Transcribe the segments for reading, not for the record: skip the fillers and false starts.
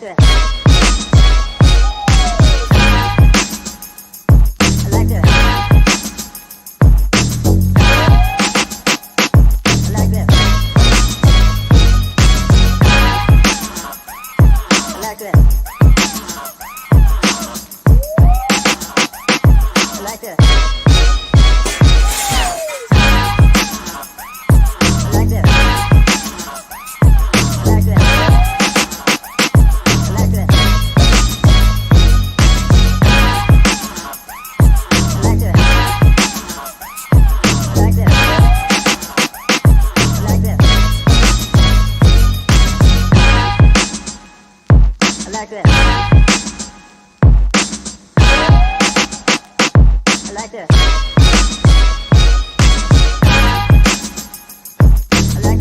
like that. I like that. I like that. I like that. I like that. I like that. I like that. I like that. I like that. I like that. I like that. I like that. I like that. I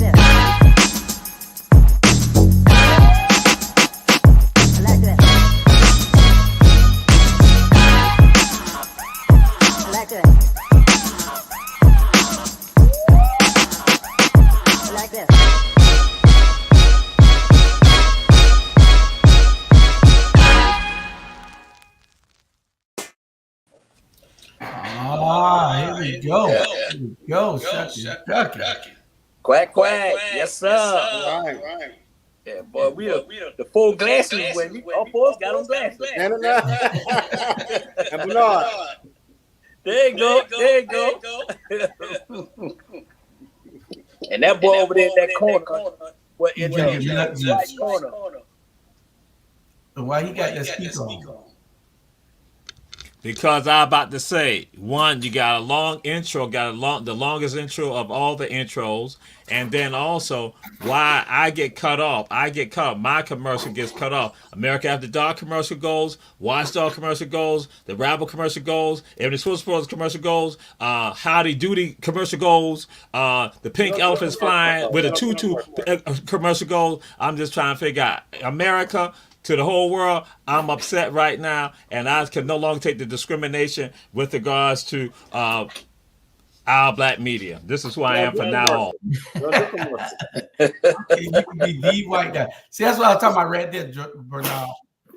like that. I like that. I like that. I like that. I like that. Ah, here we go. Here we go. Shucky. Quack, quack. Yes, sir. Right. Yeah, boy, we are the full glasses when we all four got on glasses. And Bernard. There you go. And that boy over there in that corner, what in the right corner. Why he got that speaker on? Because I'm about to say, one, you got a long intro, the longest intro of all the intros, and then also why I get cut off. My commercial gets cut off. America After Dark commercial goes, Watchdog commercial goes, the Rabble commercial goes, Every Swiss Sports commercial goes, Howdy Doody commercial goes, the pink elephant's flying with a tutu commercial goes. I'm just trying to figure out America. To the whole world, I'm upset right now, and I can no longer take the discrimination with regards to our black media. This is who I am from now on. You can be the white guy. See, that's what I was talking about right there, Bernard.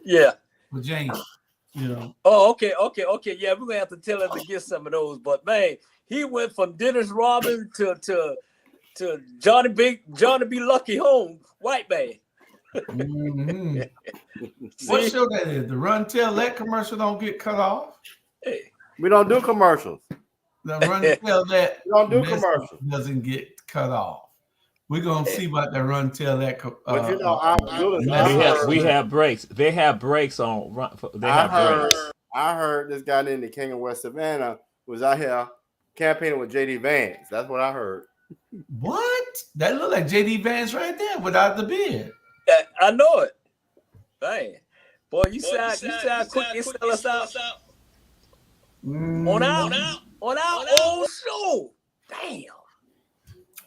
Yeah. With James, you know. Oh, okay. Yeah, we're gonna have to tell him to get some of those. But man, he went from Dennis Rodman to Johnny B. Lucky Home, white man. Mm-hmm. What show that is? The Run Tell That commercial don't get cut off. Hey. We don't do commercials. The Run Tell That We don't do commercials. Doesn't get cut off. We're gonna see about the Run Tell That. But you know, we have breaks. They have breaks on. I heard this guy named the King of West Savannah was out here campaigning with JD Vance. That's what I heard. What? That look like JD Vance right there without the beard. I know it. Dang. Boy, you sound quick to sell us out. On our old show. Damn.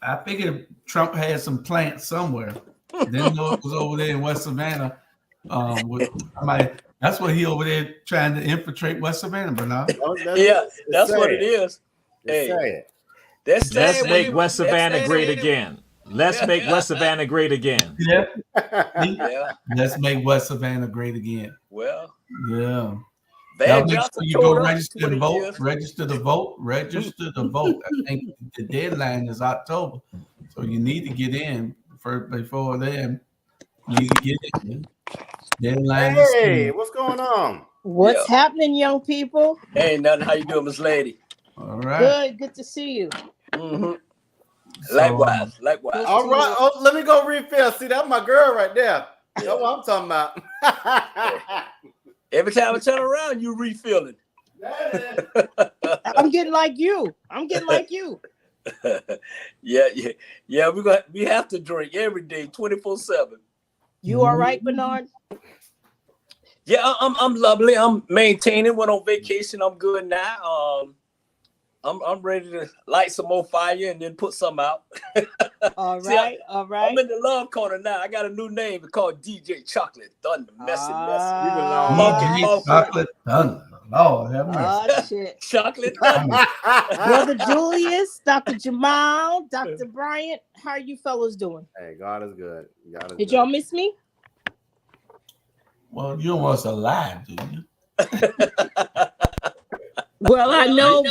I figured Trump had some plants somewhere. Didn't know it was over there in West Savannah. That's what he over there trying to infiltrate West Savannah, Bernard. That's what it is. Hey, let's make West Savannah great again. Let's make West Savannah great again. Yeah. Let's make West Savannah great again. Well, yeah. Van make Johnson sure you go told us register to 20 vote. years. Register to vote. I think the deadline is October, so you need to get in before then. You need to get in. Deadline is Hey, what's going on? What's happening, young people? Hey, nothing. How you doing, Miss Lady? all right. Good to see you. Mm-hmm. So, Likewise. All right. Oh, let me go refill. See, that's my girl right there. That's what I'm talking about. Every time I turn around, you refilling. I'm getting like you. Yeah. We have to drink every day, 24/7. You all right, Bernard? Yeah, I'm lovely. I'm maintaining. Went on vacation. I'm good now. I'm ready to light some more fire and then put some out. All See, right. I'm in the love corner now. I got a new name. It's called DJ Chocolate Thunder. Messy. Chocolate Thunder. Lord have mercy. Oh, shit. Chocolate Thunder. Brother Julius, Dr. Jamal, Dr. Bryant, how are you fellas doing? Hey, God is good. Did y'all miss me? Well, you don't want us alive, do you? Well, I know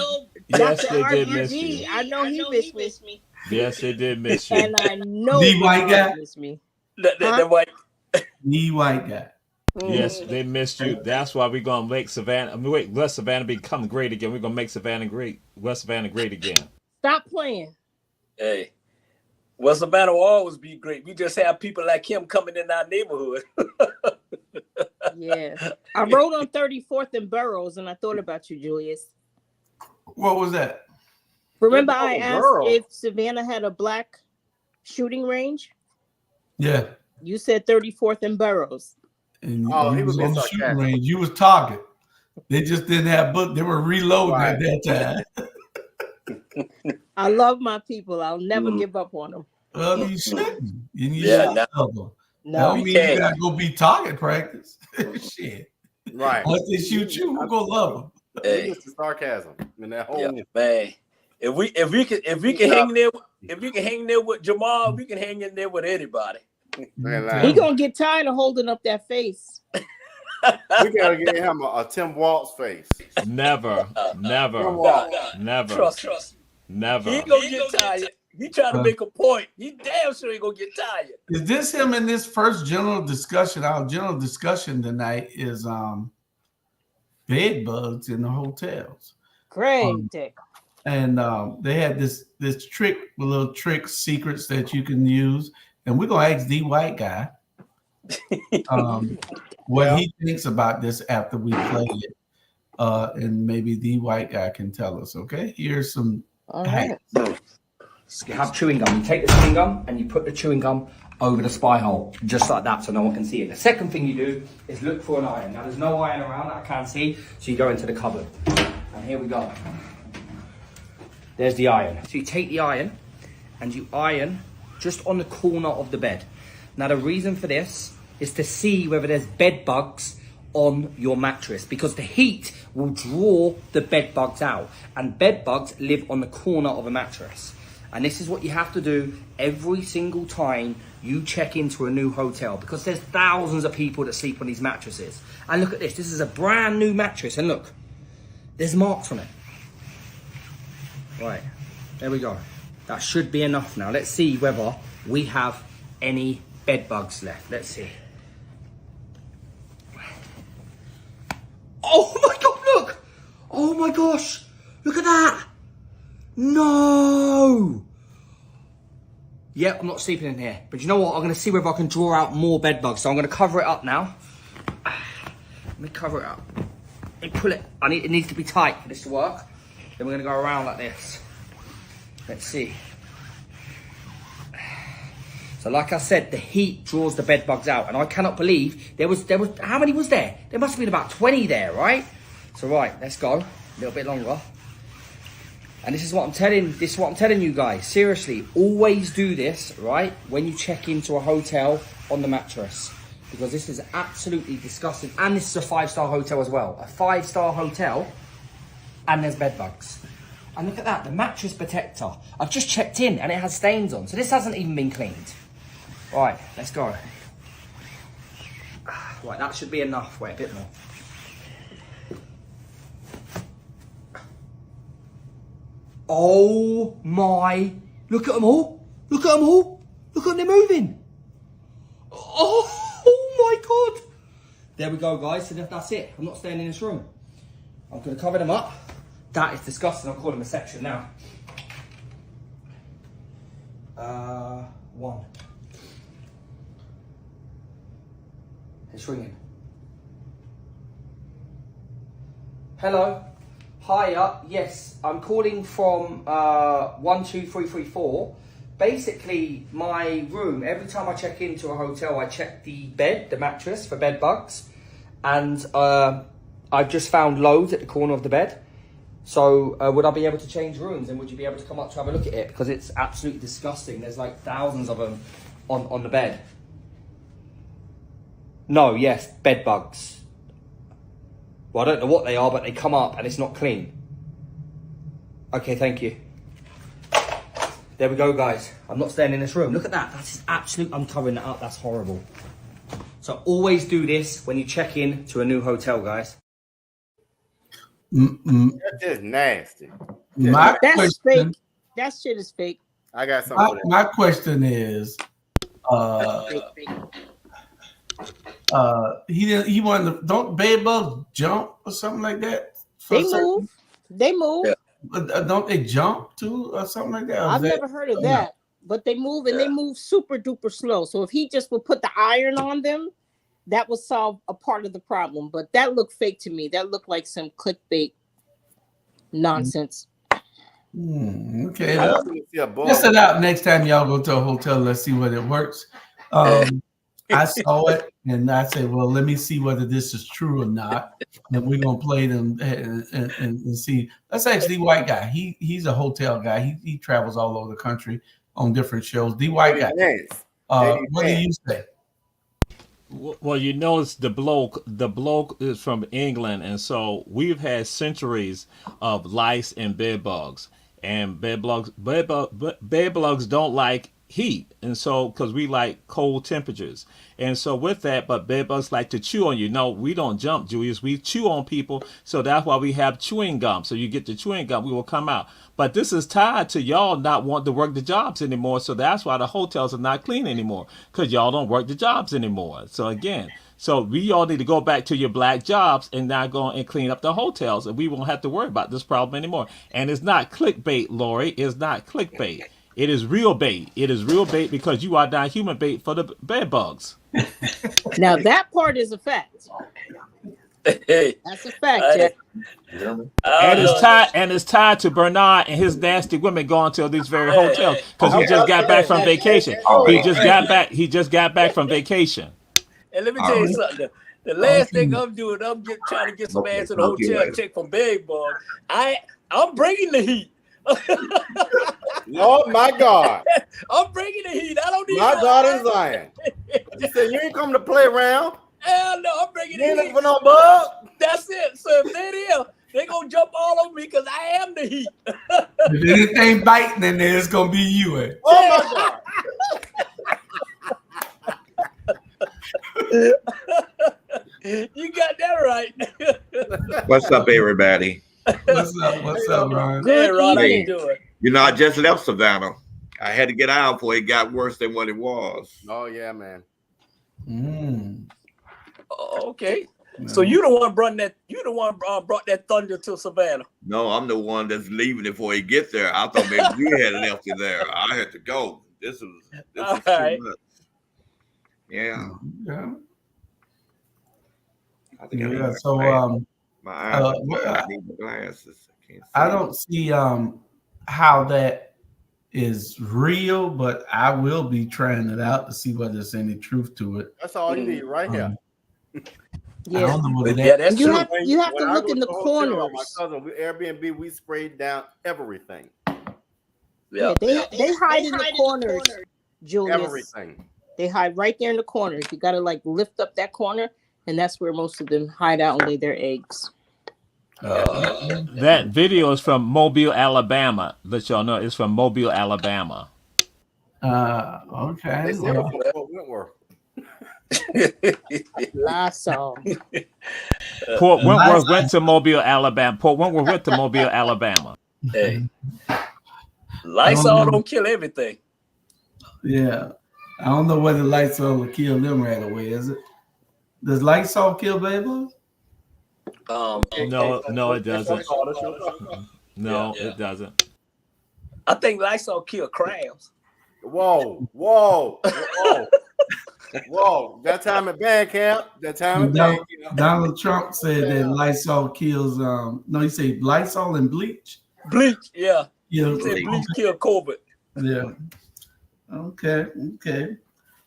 Yes, Dr. they did miss RBG. you. I know he missed me. Yes, they did miss you. And I know The white guy? Bernard missed me. That white. The white guy. Yes, they missed you. That's why we're gonna make Savannah. I mean, wait, let Savannah become great again. We're gonna make Savannah great. West Savannah great again. Stop playing. Hey, well, Savannah will always be great. We just have people like him coming in our neighborhood. Yeah. I rode on 34th and Burroughs, and I thought about you, Julius. What was that? Remember, Oh, I asked girl. if Savannah had a black shooting range? Yeah. You said 34th and Burroughs. And Oh, you he was was on being the shooting sarcastic. range. You was target. They just didn't have book. They were reloading Right. at that time. I love my people. I'll never Mm. give up on them. Well, you shouldn't. You Yeah, should love them. That No. don't we mean you can't. gotta go be target practice. Shit. Right. Once they shoot you, who gonna love them? Hey, It's the sarcasm in that whole. yeah, man. If we can hang there, if we can hang there with Jamal, we can hang in there with anybody. Man, He gonna get tired of holding up that face. we gotta get him a Tim Waltz face. Never, never, Nah, never, trust. never. He ain't gonna get tired. He trying to make a point. He damn sure ain't gonna get tired. Is this him in this first general discussion? Our general discussion tonight is bed bugs in the hotels. Great, Dick. And they had this trick, little trick secrets that you can use. And we're gonna ask the white guy what he thinks about this after we play it. And maybe the white guy can tell us, okay? Here's some All right. You have chewing gum. You take the chewing gum and you put the chewing gum over the spy hole, just like that, so no one can see it. The second thing you do is look for an iron. Now, there's no iron around that I can't see, so you go into the cupboard. And here we go. There's the iron. So you take the iron and you iron just on the corner of the bed. Now, the reason for this is to see whether there's bed bugs on your mattress, because the heat will draw the bed bugs out, and bed bugs live on the corner of a mattress. And this is what you have to do every single time you check into a new hotel, because there's thousands of people that sleep on these mattresses. And look at this. This is a brand new mattress, and look, there's marks on it. Right, there we go. That should be enough now. Let's see whether we have any bed bugs left. Let's see. Oh my God, look! Oh my gosh, look at that! No! Yeah, I'm not sleeping in here. But you know what? I'm going to see whether I can draw out more bed bugs. So I'm going to cover it up now. Let me cover it up. Let me pull it. It needs to be tight for this to work. Then we're going to go around like this. Let's see. So like I said, the heat draws the bed bugs out. And I cannot believe there was, how many was there? There must have been about 20 there, right? So right, let's go. A little bit longer. And this is what I'm telling you guys. Seriously, always do this, right? When you check into a hotel on the mattress. Because this is absolutely disgusting. And this is a 5-star hotel as well. A 5-star hotel, and there's bed bugs. And look at that, the mattress protector. I've just checked in and it has stains on. So this hasn't even been cleaned. Right, let's go. Right, that should be enough. Wait, a bit more. Oh my, look at them all. Look at them all. Look at them, they're moving. Oh my God. There we go, guys. So that's it. I'm not staying in this room. I'm going to cover them up. That is disgusting. I'll call them a section now. 1. It's ringing. Hello. Hiya. Yes, I'm calling from 12334. Basically, my room, every time I check into a hotel, I check the bed, the mattress for bed bugs. And I've just found loads at the corner of the bed. So would I be able to change rooms, and would you be able to come up to have a look at it? Because it's absolutely disgusting. There's like thousands of them on the bed. No, yes, bed bugs. Well, I don't know what they are, but they come up and it's not clean. Okay, thank you. There we go, guys. I'm not staying in this room. Look at that. That's absolute. I'm covering that up. That's horrible. So always do this when you check in to a new hotel, guys. That's just nasty. My That's question, fake. That shit is fake. I got something for that. my question is, he wanted to, don't bed bugs jump or something like that? They move. They move. Yeah. Don't they jump too or something like that? Or is I've that- never heard of that. But they move and they move super duper slow. So if he just would put the iron on them, that would solve a part of the problem. But that looked fake to me. That looked like some clickbait nonsense. Okay. I want to see a bug. Test it out next time y'all go to a hotel. Let's see what it works. I saw it and I said, well, let me see whether this is true or not. And we're gonna play them and see. That's actually White Guy. He's a hotel guy. He travels all over the country on different shows. The White Guy. What do you say? Well, you know, it's the bloke. The bloke is from England, and so we've had centuries of lice and bed bugs. And bed bugs don't like heat, and so because we like cold temperatures, and so with that, but bed bugs like to chew on you. No, we don't jump, Julius. We chew on people, so that's why we have chewing gum. So you get the chewing gum, we will come out. But this is tied to y'all not wanting to work the jobs anymore. So that's why the hotels are not clean anymore, because y'all don't work the jobs anymore. So again, so we all need to go back to your black jobs and now go and clean up the hotels, and we won't have to worry about this problem anymore. And it's not clickbait, Lori. It's not clickbait. It is real bait. It is real bait because you are not human bait for the bed bugs. Now that part is a fact. Hey, That's a fact, Jack. And it's tied to Bernard and his nasty women going to these very hotels because he just got back from vacation. He just got back from vacation. And let me tell you something. The last thing I'm doing, trying to get some ass in the hotel check from bed bug. I'm bringing the heat. Lord, my God. I'm bringing the heat. I don't need My daughter Zion. You said you ain't come to play around. Hell no, I'm bringing You ain't the looking heat. for no bug. That's it. So if they're there, they're going to jump all over me because I am the heat. If anything biting in there, it's gonna be you. Oh my God. You got that right. What's up, everybody? What's up, Ron? Hey, Ron, how you evening. doing? You know, I just left Savannah. I had to get out before it got worse than what it was. Oh yeah, man. Oh, okay. So you the one brought that. You the one brought that thunder to Savannah. No, I'm the one that's leaving before he get there. I thought maybe you had left it there. I had to go. This is All too right. much. Yeah. Yeah. I think I need Yeah. my So glasses. My eyes. well, I need my glasses. I can't see. I don't see how that is real, but I will be trying it out to see whether there's any truth to it. That's all you need right here. I Yeah. don't know whether Yeah, that. that's You true. have you have When to I look go in to the a hotel with corners. My cousin, we Airbnb, we sprayed down everything. Yeah, they hide in the corners, Julius. Everything. They hide right there in the corners. You gotta like lift up that corner, and that's where most of them hide out and lay their eggs. That video is from Mobile, Alabama. Let y'all know it's from Mobile, Alabama. Okay. They said Well, it was Fort Wentworth. Lysol. Port Wentworth went to Mobile, Alabama. Port Wentworth went to Mobile, Alabama. Hey, Lysol don't kill everything. yeah. I don't know whether Lysol will kill them right away, is it? Does Lysol kill babies? No, it doesn't. No, Yeah. it doesn't. I think Lysol kill crabs. Whoa, whoa, whoa, whoa. That time at band camp. That time at band camp. Donald Trump said that Lysol kills. No, he said Lysol and bleach. Bleach, yeah. Yeah. He said bleach kill COVID. Yeah. Okay.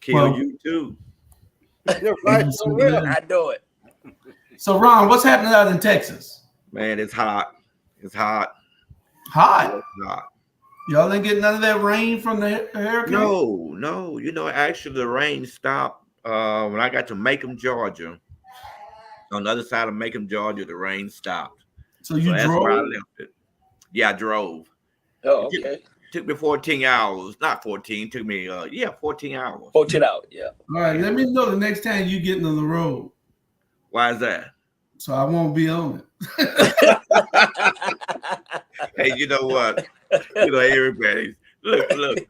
Kill Well- you too. You're right. For real. I know it. So, Ron, what's happening out in Texas? Man, it's hot. It's hot. Hot. It's hot. Y'all didn't get none of that rain from the hurricane? No. You know, actually, the rain stopped when I got to Macomb, Georgia. On the other side of Macomb, Georgia, the rain stopped. So you that's where I drove? left it. Yeah, I drove. Oh, okay. Took me 14 hours. Not 14. Took me 14 hours. 14 hours. Yeah. All right, let me know the next time you getting on the road, Why is that? so I won't be on it. Hey, you know what? You know, everybody. Look.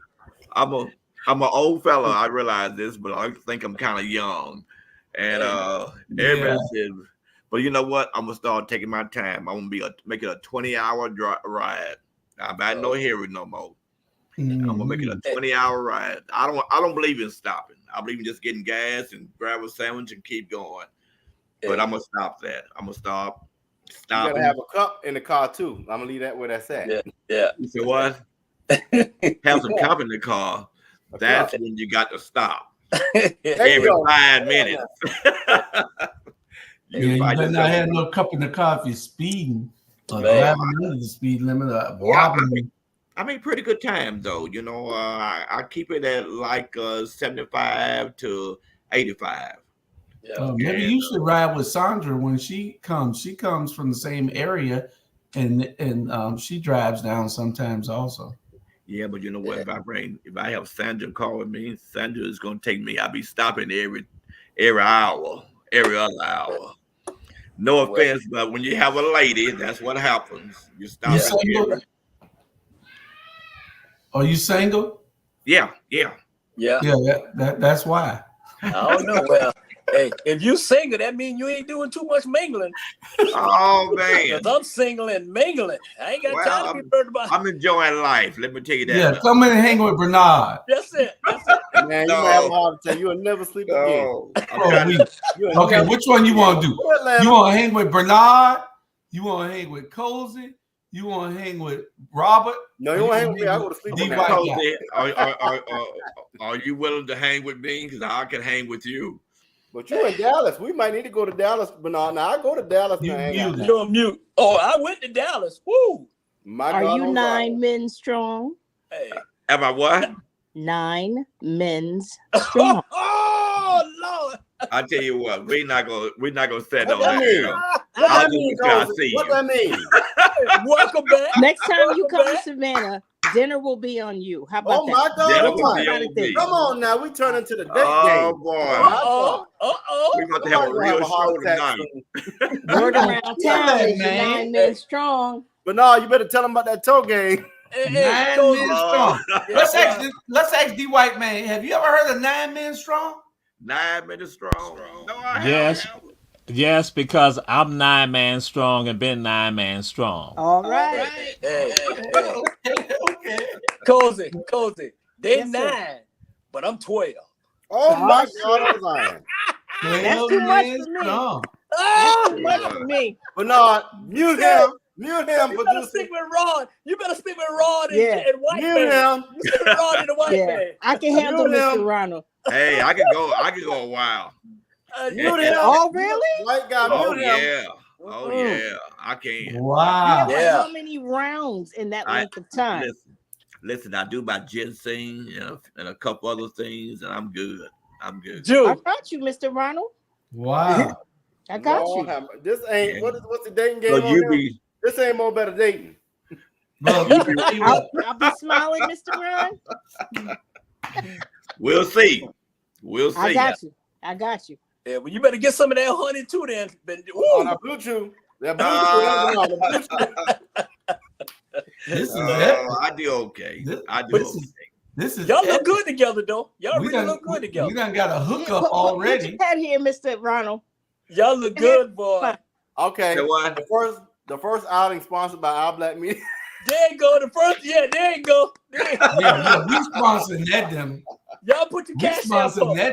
I'm an old fella. I realize this, but I think I'm kind of young. And everybody said, but you know what? I'm gonna start taking my time. I'm gonna make it a 20-hour ride. I'm not no hurry no more. I'm gonna make it a 20-hour ride. I don't believe in stopping. I believe in just getting gas and grab a sandwich and keep going. But I'm gonna stop that. I'm gonna stop. You Stopping. gotta have a cup in the car too. I'm gonna leave that where that's at. Yeah. You said what? Have some cup in the car. That's when you got to stop. Every 5 minutes. You better not have no cup in the car if you're speeding or driving under the speed limit or wobbling. I mean, pretty good time though. You know, I keep it at like 75 to 85. Yeah. Maybe you should ride with Sandra when she comes. She comes from the same area, and she drives down sometimes also. Yeah, but you know what? If I have Sandra call with me, Sandra is gonna take me. I'll be stopping every hour, every other hour. No offense, but when you have a lady, that's what happens. You stop. You single? Are you single? Yeah. Yeah. That's why. I don't know. Well, hey, if you single, that means you ain't doing too much mingling. Oh man, Because I'm single and mingling. I ain't got time to be worried about. I'm enjoying life. Let me tell you that. Yeah, come in and hang with Bernard. That's it. Man, you might have a heart attack. You'll never sleep again. Okay, which one you want to do? You want to hang with Bernard? You want to hang with Cozy? You want to hang with Robert? No, you want to hang with me. I go to sleep. Are you willing to hang with me? Because I can hang with you. But you in Dallas. We might need to go to Dallas, Bernard. Now I go to Dallas. You're on mute. Oh, I went to Dallas. Woo! Are you 9 men strong? Hey. Am I what? 9 men's strong. Oh Lord! I tell you what, we're not gonna set on that mean? What that mean? Welcome back. Next time you come to Savannah, dinner will be on you. How about that? God! Come on now, we turn into the date game. Oh boy! We're going to have a real show tonight. Word around town is 9 men strong. But no, you better tell them about that toe game. 9 men strong. Let's ask the white man. Have you ever heard of 9 men strong? 9 men strong. No, I haven't. Yes, because I'm 9 man strong and been 9 man strong. All right. Okay. Cozy. They 9, but I'm 12. Oh my God, that's too much for me. That's too much for me. But no, mute him. You better stick with Rod. And White Man. You stick with Rod and the White Man. I can handle Mr. Ronald. Hey, I can go a while. Oh, really? White guy, Oh yeah, I can. Wow. Yeah. How many rounds in that length of time? Listen, I do my ginseng and a couple other things, and I'm good. Dude. I got you, Mr. Ronald. Wow. I got you. This ain't what's the dating game? This ain't more better dating. I'll be smiling, Mr. Ron. We'll see. I got you. Yeah, well, you better get some of that honey too, then. On our blue chew. I do okay. Y'all look good together, though. Y'all really look good together. We done got a hookup already. What you had here, Mr. Ronald? Y'all look good, boy. Okay. The first outing sponsored by Our Black Media. There you go. There you go. Yeah, we sponsored that them. Y'all put your cash out. Hey,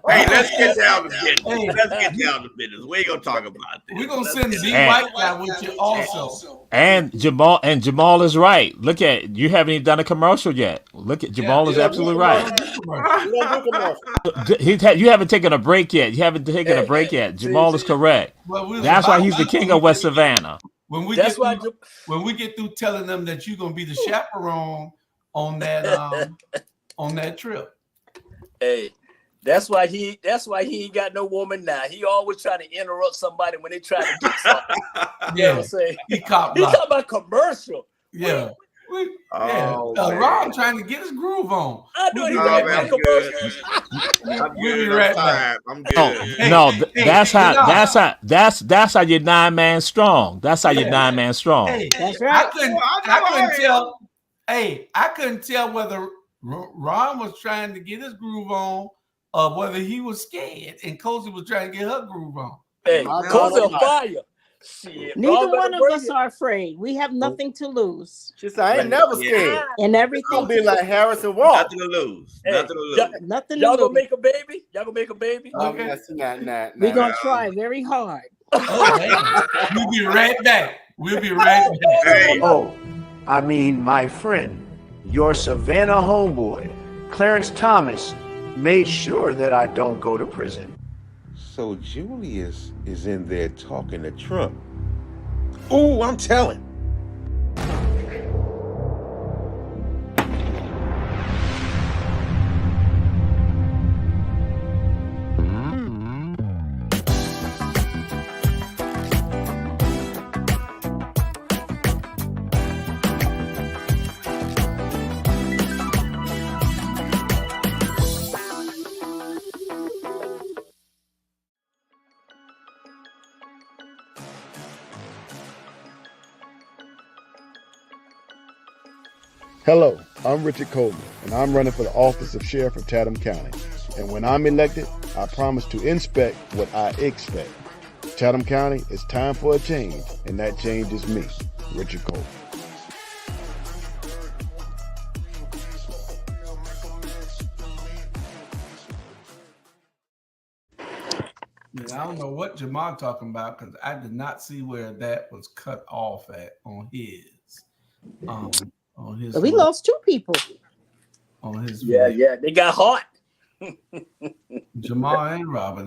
let's get down to business. We ain't gonna talk about this. We're gonna send Z White guy with you also. And Jamal is right. Look at you haven't even done a commercial yet. Look at Jamal is absolutely right. You haven't taken a break yet. Jamal is correct. That's why he's the king of West Savannah. When we get through telling them that you're gonna be the chaperone on that trip. Hey, that's why he ain't got no woman now. He always try to interrupt somebody when they try to get something. You know what I'm saying? He talking about commercial. Yeah. Oh, man. Ron trying to get his groove on. I know he Oh, got man, that I'm good. commercial. I'm We'll be good. right I'm back. tired. I'm good. That's how you're 9 man strong. That's how you're Yeah. 9 man strong. Hey, That's right. I couldn't tell whether Ron was trying to get his groove on or whether he was scared and Cozy was trying to get her groove on. Hey, My Cozy God. on fire. Shit, Neither Ron one better of bring us it. are afraid. We have nothing to lose She said, I ain't never scared. and I'm everything. gonna be like Harrison Walk. Nothing to lose. Hey, Nothing to lose. Nothing to Y'all gonna lose. make a baby? Y'all gonna make a baby? Okay. Nah. We're gonna try very hard. We'll be right back. Hey, Oh, I mean, my friend, your Savannah homeboy, Clarence Thomas, made sure that I don't go to prison. So Julius is in there talking to Trump. Ooh, I'm telling. Hello, I'm Richard Coleman, and I'm running for the office of Sheriff of Chatham County. And when I'm elected, I promise to inspect what I expect. Chatham County, it's time for a change, and that change is me, Richard Coleman. I don't know what Jamal talking about because I did not see where that was cut off at on his. But we lost 2 people. On his. Yeah, they got hot. Jamal and Robin.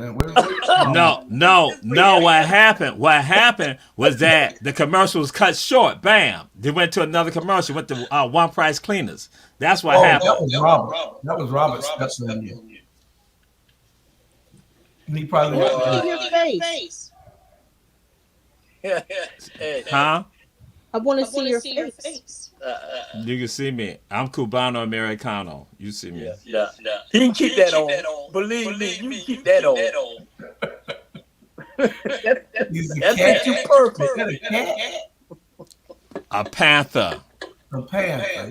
No. What happened was that the commercial was cut short. Bam. They went to another commercial. Went to One Price Cleaners. That's what happened. That was Robert stepping in here. He probably your face. Huh? I want to see your face. You can see me. I'm Cubano Americano. You see me. Yeah. He can keep that on. Believe me, you can keep that on. That fits you perfect. A panther. A panther.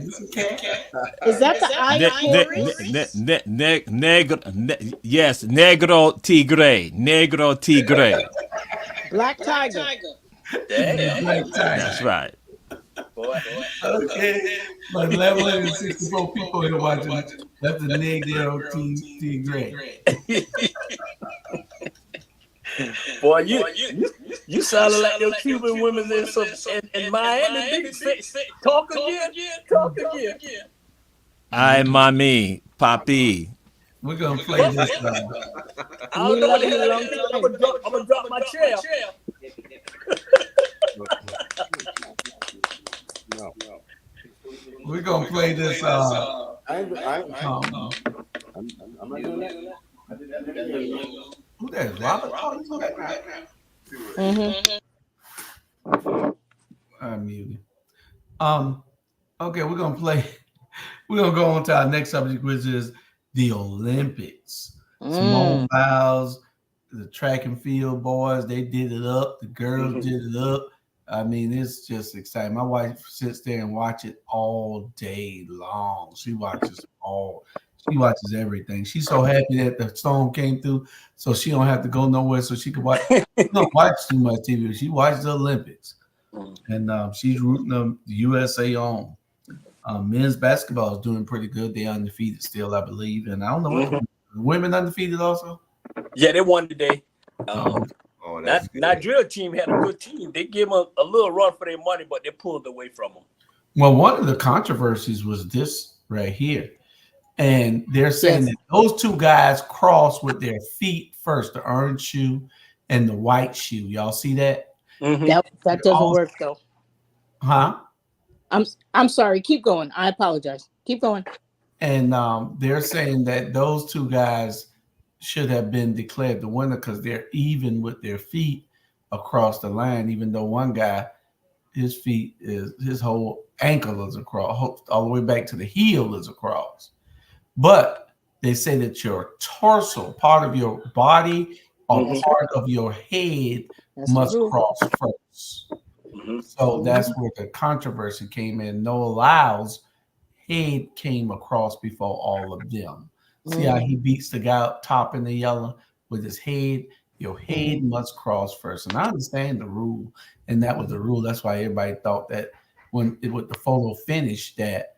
Is that the Yes, negro tigre. Black tiger. Damn. That's right. Boy. Okay. Like 1164 people here watching. That's the negro tigre. Boy, you sounded like those Cuban women in Miami. Talk again. Ay, mami, papi. We're gonna play this. I don't know what the hell I'm gonna drop my chair. No. We're gonna play this. I'm not doing that. Who that is? Robert? I'm muted. Okay, we're gonna play. We're gonna go on to our next subject, which is the Olympics. Simone Biles, the track and field boys, they did it up. The girls did it up. I mean, it's just exciting. My wife sits there and watches it all day long. She watches everything. She's so happy that the storm came through, so she don't have to go nowhere, so she can watch. She don't watch too much TV. She watches the Olympics, and she's rooting the USA on. Men's basketball is doing pretty good. They're undefeated still, I believe, and I don't know what women undefeated also. Yeah, they won today. that's good. Nigeria team had a good team. They gave them a little run for their money, but they pulled away from them. Well, one of the controversies was this right here. And they're saying that those 2 guys crossed with their feet first, the orange shoe and the white shoe. Y'all see that? That doesn't work though. Huh? I'm sorry. Keep going. I apologize. Keep going. And they're saying that those 2 guys should have been declared the winner because they're even with their feet across the line, even though one guy, his feet is his whole ankle is across, all the way back to the heel is across. But they say that your torso, part of your body or part of your head must cross first. So that's where the controversy came in. Noah Lyles' head came across before all of them. See how he beats the guy up top in the yellow with his head? Your head must cross first. And I understand the rule, and that was the rule. That's why everybody thought that when with the photo finish that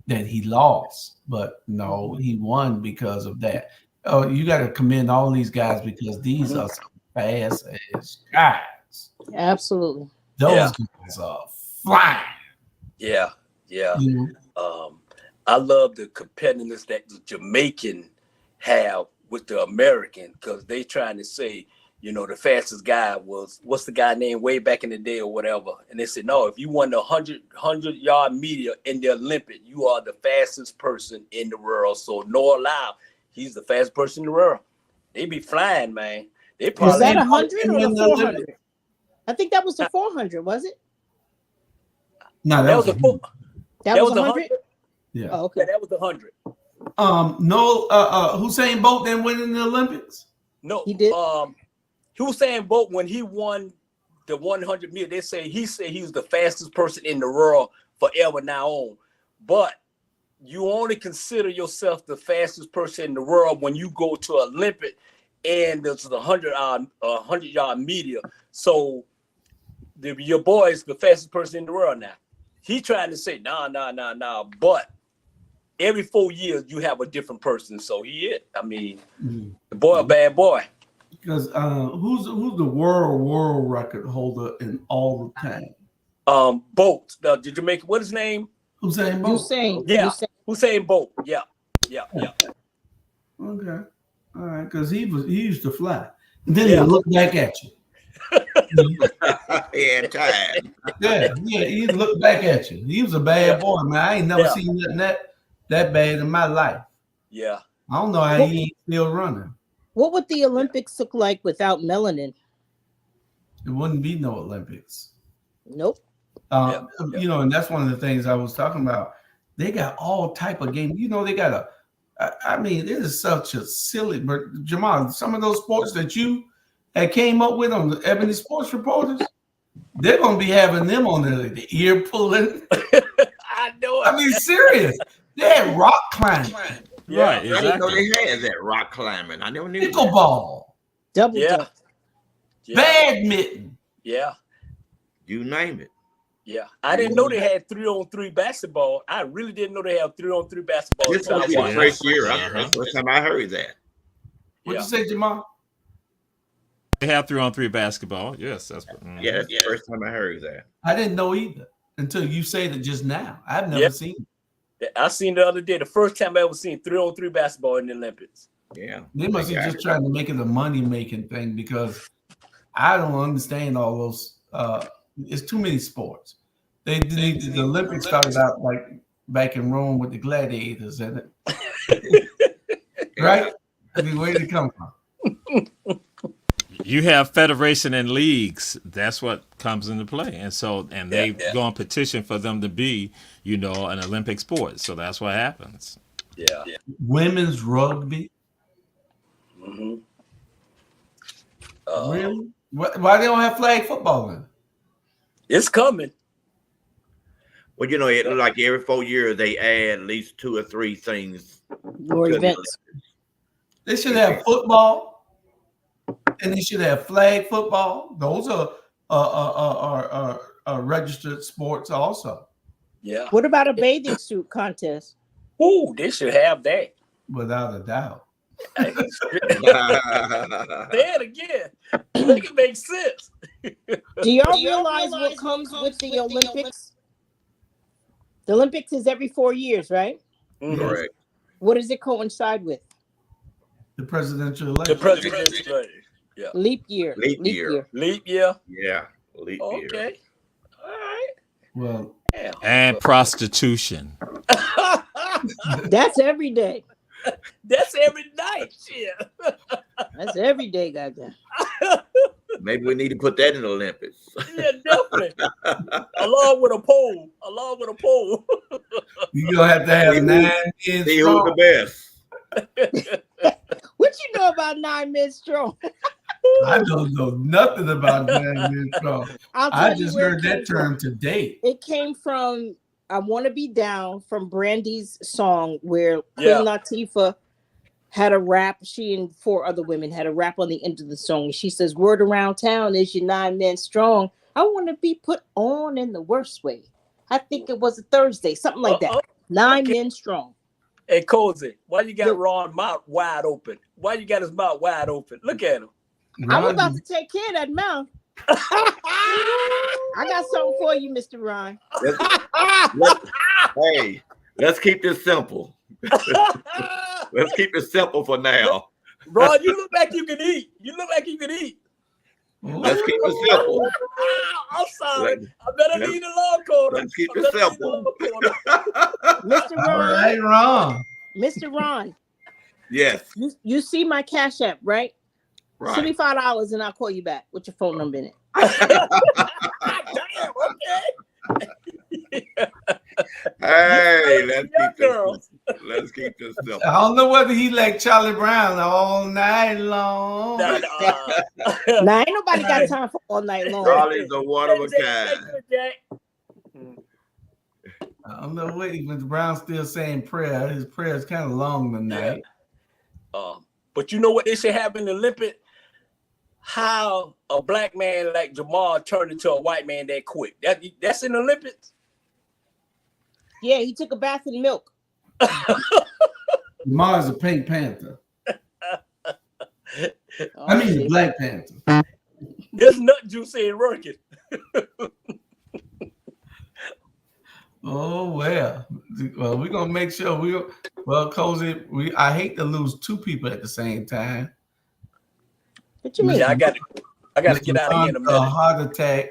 he lost. But no, he won because of that. Oh, you got to commend all these guys because these are some fast ass guys. Absolutely. Those guys are flying. Yeah. I love the competitiveness that the Jamaican have with the American, because they trying to say, you know, the fastest guy was, what's the guy name way back in the day or whatever. And they said, no, if you won the 100-yard meter in the Olympic, you are the fastest person in the world. So Noah Lyles, he's the fastest person in the world. They be flying, man. They probably was that 100 or the 400? I think that was the 400, was it? No, that was that was 100. Yeah. Oh, okay. That was 100. No, Usain Bolt didn't win in the Olympics. No, he did. Usain Bolt, when he won the 100 meter, they say he was the fastest person in the world forever now on. But you only consider yourself the fastest person in the world when you go to Olympic and there's the 100-yard meter. So your boy is the fastest person in the world now. He trying to say, nah. But every 4 years you have a different person. So he is. I mean, the boy a bad boy. Because who's the world record holder in all the time? Bolt. Did you make what his name? Usain Bolt. Usain Bolt. Yeah. Okay. All right. Because he used to fly. And then he look back at you. Time. Yeah, he looked back at you. He was a bad boy, man. I ain't never seen nothing that bad in my life. Yeah. I don't know how he ain't still running. What would the Olympics look like without melanin? It wouldn't be no Olympics. Nope. You know, and that's one of the things I was talking about. They got all type of games. You know, they got I mean, it is such a silly, but Jamal, some of those sports that you had came up with on the Ebony Sports Reporters, they're gonna be having them on the ear pulling. I know it. I mean, serious. They had rock climbing. Right, exactly. I didn't know they had that rock climbing. I never knew. Pickleball. Double dutch. Badminton. Yeah. You name it. Yeah. I didn't know they had 3-on-3 basketball. I really didn't know they had 3-on-3 basketball. This was the first year. That's the first time I heard that. What'd you say, Jamal? They have 3-on-3 basketball. Yes, that's yeah. That's the first time I heard that. I didn't know either until you said it just now. I've never seen it. I seen the other day. The first time I ever seen 3-on-3 basketball in the Olympics. Yeah, they must be just trying to make it a money-making thing because I don't understand all those. It's too many sports. The Olympics started out like back in Rome with the gladiators, isn't it? Right? I mean, where did it come from? You have federation and leagues. That's what comes into play, and they go on petition for them to be, you know, an Olympic sport. So that's what happens. Yeah. Women's rugby. Mm-hmm. Really? Why they don't have flag football then? It's coming. Well, you know, it like every 4 years they add at least 2 or 3 things. More events. They should have football, and they should have flag football. Those are registered sports also. Yeah. What about a bathing suit contest? Ooh, they should have that. Without a doubt. Say it again. Make it make sense. Do y'all realize what comes with the Olympics? The Olympics is every 4 years, right? Correct. What does it coincide with? The presidential election. The presidential election. Yeah. Leap year. Leap year. Leap year. Yeah. Leap year. Okay. All right. Well, and prostitution. That's every day. That's every night. Shit. That's every day, goddamn. Maybe we need to put that in the Olympics. Yeah, definitely. Along with a pole. You're gonna have to have 9 men See who's strong. the best. What you know about 9 men strong? I don't know nothing about 9 men strong. I'll tell I you just where heard it came that term from. today. It came from I Want to Be Down from Brandy's song where Queen Yeah. Latifah had a rap. She and 4 other women had a rap on the end of the song. She says, word around town is you're 9 men strong. I want to be put on in the worst way. I think it was a Thursday, something like that. 9 men strong. Hey, Cozy, why you got Yo. Ron mouth wide open? Why you got his mouth wide open? Look at him. I'm about to take care of that mouth. I got something for you, Mr. Ron. Hey, let's keep this simple. Let's keep it simple for now. Ron, you look like you can eat. Let's keep it simple. I'm sorry. I better leave the long corner. Let's keep it simple. Mr. Ron. All right, Ron. Mr. Ron. Yes. You see my Cash App, right? Right. Send me $5 and I'll call you back with your phone number in it. Damn, okay. Hey, let's keep this simple. I don't know whether he like Charlie Brown all night long. Now ain't nobody got time for all night long. Charlie's a one of a kind. I don't know what Mr. Brown's still saying prayer. His prayer is kind of long tonight. But you know what they should have in the Olympics? How a black man like Jamal turned into a white man that quick. That's in the Olympics. Yeah, he took a bath in milk. Jamal's a Pink Panther. I mean, Black Panther. This nut juice ain't working. Oh well. Well, we're gonna make sure Cozy. I hate to lose 2 people at the same time. What you mean? Yeah, I got to get out of here in a minute. A heart attack,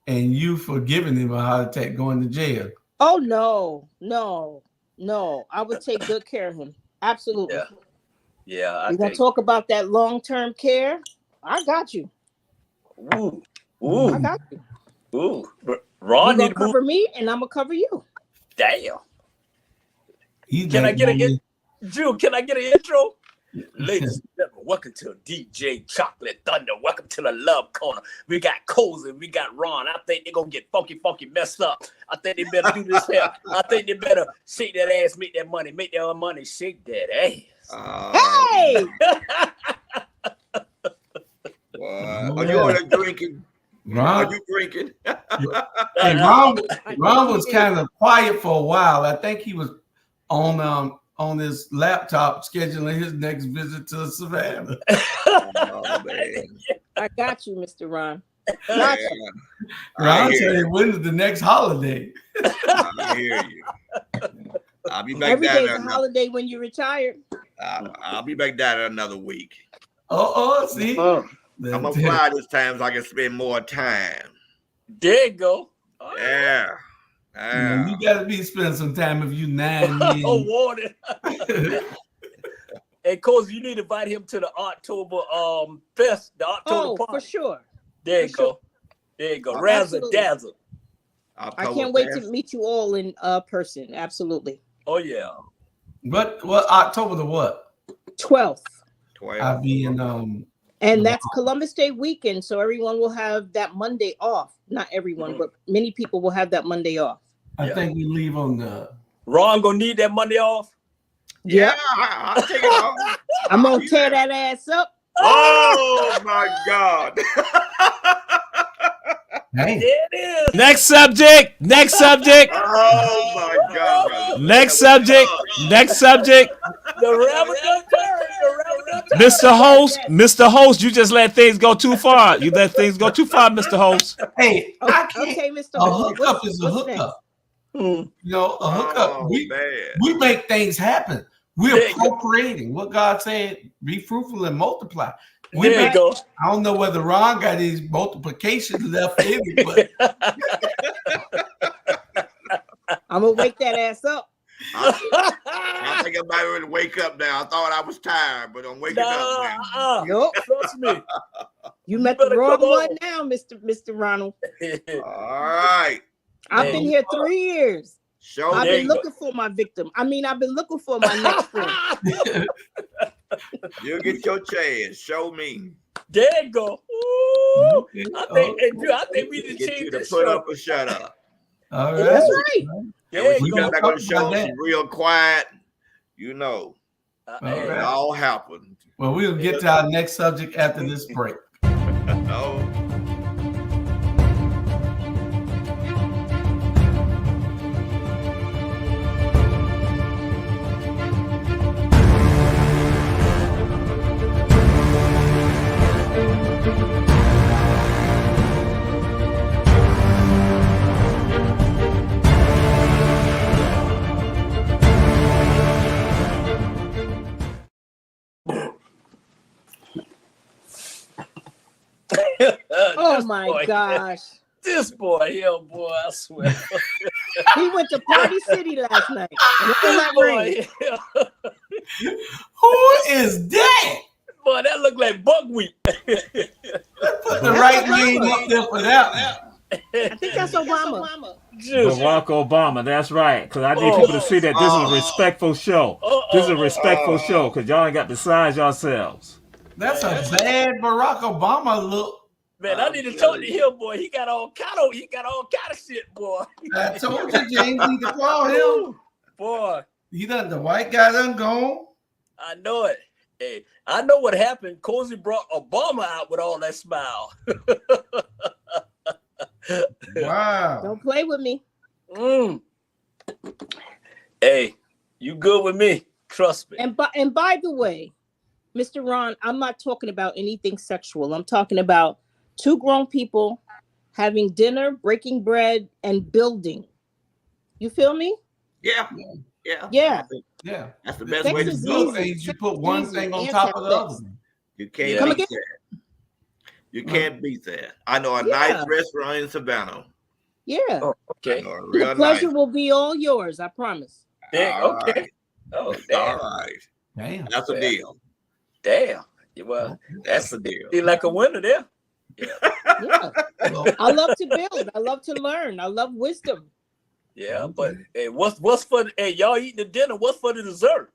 and you for giving him a heart attack, going to jail. Oh no. I would take good care of him. Absolutely. Yeah. We're gonna talk about that long-term care. I got you. Ooh. I got you. Ooh. Ron You're gonna cover me, and I'm gonna cover you. Damn. Can I get an intro? Ladies and gentlemen, welcome to DJ Chocolate Thunder. Welcome to the Love Corner. We got Cozy, we got Ron. I think they're gonna get funky messed up. I think they better do this here. I think they better shake that ass, make that money, shake that ass. Hey! Are you already drinking? Ron, Are you drinking? Hey, Ron was kind of quiet for a while. I think he was on his laptop scheduling his next visit to Savannah. Oh, man. I got you, Mr. Ron. Yeah. Ron said, when is the next holiday? I hear you. I'll be back Every down day's there. a holiday when you're retired. I'll be back down there another week. See? I'm gonna fly this time so I can spend more time. There you go. Yeah. You gotta spending some time with you 9 men. Awarded. Hey, Cozy, you need to invite him to the October fest. The October party. For sure. There you go. There you go. Razzle dazzle. I can't wait to meet you all in person. Absolutely. Oh yeah. What October the what? 12th. I'll be in and that's Columbus Day weekend, so everyone will have that Monday off. Not everyone, but many people will have that Monday off. I think we leave on the Ron gonna need that Monday off. Yeah, I'll take it off. I'm gonna tear that ass up. Oh my God. Hey. There it is. Next subject. Oh my God. Next subject. The Rabble done turned. Mr. Host, you just let things go too far. You let things go too far, Mr. Host. Hey, Okay, Mr. A hookup is a hookup. You know, a hookup. We make things happen. We're procreating. What God said, be fruitful and multiply. There you go. I don't know whether Ron got his multiplication left in it, but I'm gonna wake that ass up. I think I might already wake up now. I thought I was tired, but I'm waking up now. Nope. Trust me. You met the better wrong come one on. now, Mr. Ronald. All right. I've been here 3 years. Show I've there been you go. looking for my victim. I mean, I've been looking for my next friend. You get your chance. Show me. There you go. Ooh, Okay, I think we need to Get change you to this put show. up or shut up. all right. That's right. And There when you she go. comes back on the Talk show, about she's that. real quiet. You know, Hey, it all happened. Well, we'll get to our next subject after this break. Oh. Oh this my boy, gosh. This boy here, boy, I swear. He went to Party City last night. And all This that boy rain. here. Who is that? Boy, that look like buckwheat. Put the right name up there for that. I think that's Obama. Just, Barack Obama, that's right. Because I need people to see that this is a respectful show. This is a respectful show because y'all ain't got besides yourselves. That's a bad Barack Obama look. man, I need to talk to him, boy. He got all kind of shit, boy. I told you, James, need to call him. Boy, The white guy done gone. I know it. Hey, I know what happened. Cozy brought Obama out with all that smile. Wow. Don't play with me. Hey, you good with me? Trust me. And by the way, Mr. Ron, I'm not talking about anything sexual. I'm talking about two grown people having dinner, breaking bread, and building. You feel me? Yeah. Yeah. Yeah. That's the best Sex way to is do easy. it. You put one Easy. thing on And top of the sex. other. You can't Come beat again? that. You can't beat that. I know a Yeah. nice restaurant in Savannah. Yeah. Oh, I okay. know a The real pleasure nice. will be all yours, I promise. Damn, All okay. right. Oh, All damn. right. Damn. That's a deal. Damn. Well, That's a deal. you're like a winner there. Yeah. I love to build. I love to learn. I love wisdom. Yeah, but hey, what's for hey, y'all eating the dinner? What's for the dessert?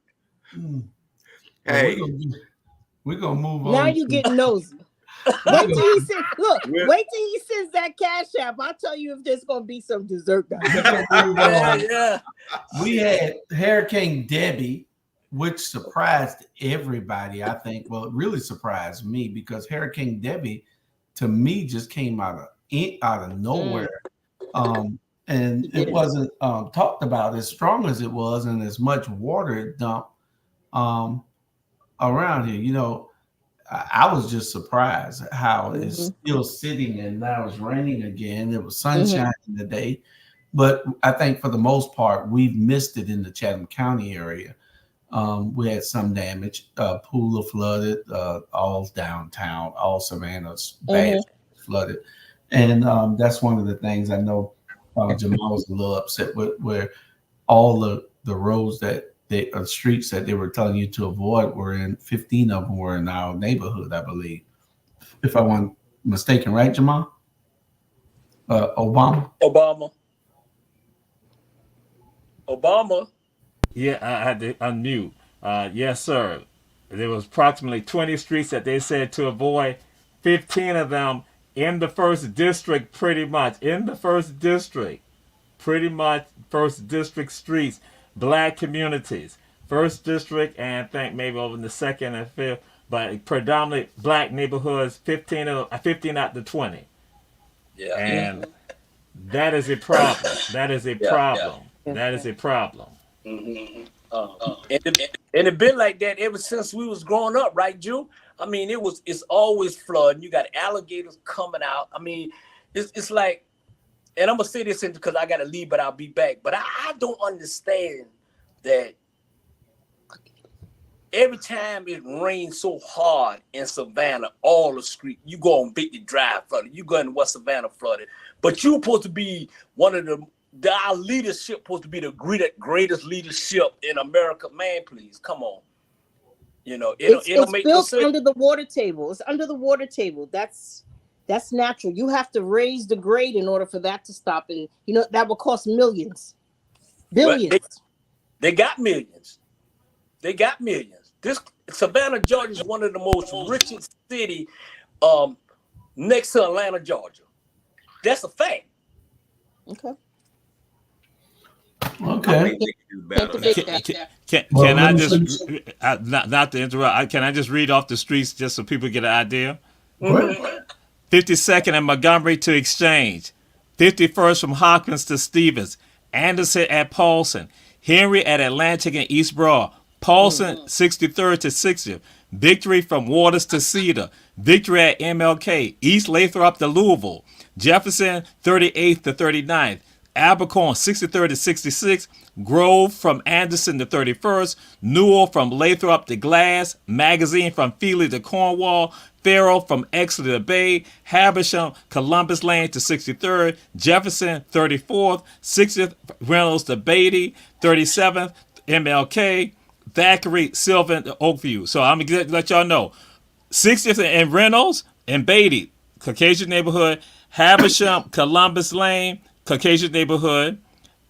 Hey, we're gonna move on. Now you get nosy. Wait till he says, look, wait till he says that cash app. I'll tell you if there's gonna be some dessert down there. Yeah. We had Hurricane Debby, which surprised everybody, I think. Well, it really surprised me because Hurricane Debby, to me, just came out of nowhere. And it wasn't talked about as strong as it was and as much water it dumped around here. You know, I was just surprised how it's still sitting and now it's raining again. It was sunshine today, but I think for the most part, we've missed it in the Chatham County area. We had some damage. Pooler flooded, all downtown, all Savannah's bad flooded. And that's one of the things I know Jamal was a little upset with, where all the roads streets that they were telling you to avoid were in, 15 of them were in our neighborhood, I believe. If I wasn't mistaken, right, Jamal? Obama? Yeah, I had to unmute. Yes, sir. There was approximately 20 streets that they said to avoid. 15 of them in the first district, pretty much. In the first district. Pretty much first district streets. Black communities. First district, and I think maybe over in the second and fifth. But predominantly black neighborhoods, 15 out the 20. Yeah. And that is a problem. That is a problem. That is a problem. And it been like that ever since we was growing up, right, Jew? I mean, it's always flooding. You got alligators coming out. I mean, it's like, and I'm gonna say this because I gotta leave, but I'll be back. But I don't understand that every time it rains so hard in Savannah, all the street, you go on Biggie Drive flooded, you go in West Savannah flooded, but you supposed to be one of our leadership supposed to be the greatest leadership in America. Man, please, come on. You know, it'll It's make no built sense. under the water table. It's under the water table. That's natural. You have to raise the grade in order for that to stop, and that will cost millions, Well, billions. they got millions. They got millions. This Savannah, Georgia is one of the most richest city next to Atlanta, Georgia. That's a fact. Okay. Okay. Can I just not to interrupt? Can I just read off the streets just so people get an idea? 52nd and Montgomery to Exchange, 51st from Hopkins to Stevens, Anderson at Paulson, Henry at Atlantic and East Broad, Paulson 63rd to 60th, Victory from Waters to Cedar, Victory at MLK, East Lathrop to Louisville, Jefferson 38th to 39th, Abercorn 63rd to 66th, Grove from Anderson to 31st, Newell from Lathrop to Glass, Magazine from Feely to Cornwall, Farrell from Exeter to Bay, Havisham, Columbus Lane to 63rd, Jefferson 34th, 60th Reynolds to Beatty, 37th MLK, Thackeray, Sylvan to Oakview. So I'm going to let y'all know. 60th and Reynolds and Beatty, Caucasian neighborhood, Havisham, Columbus Lane, Caucasian neighborhood,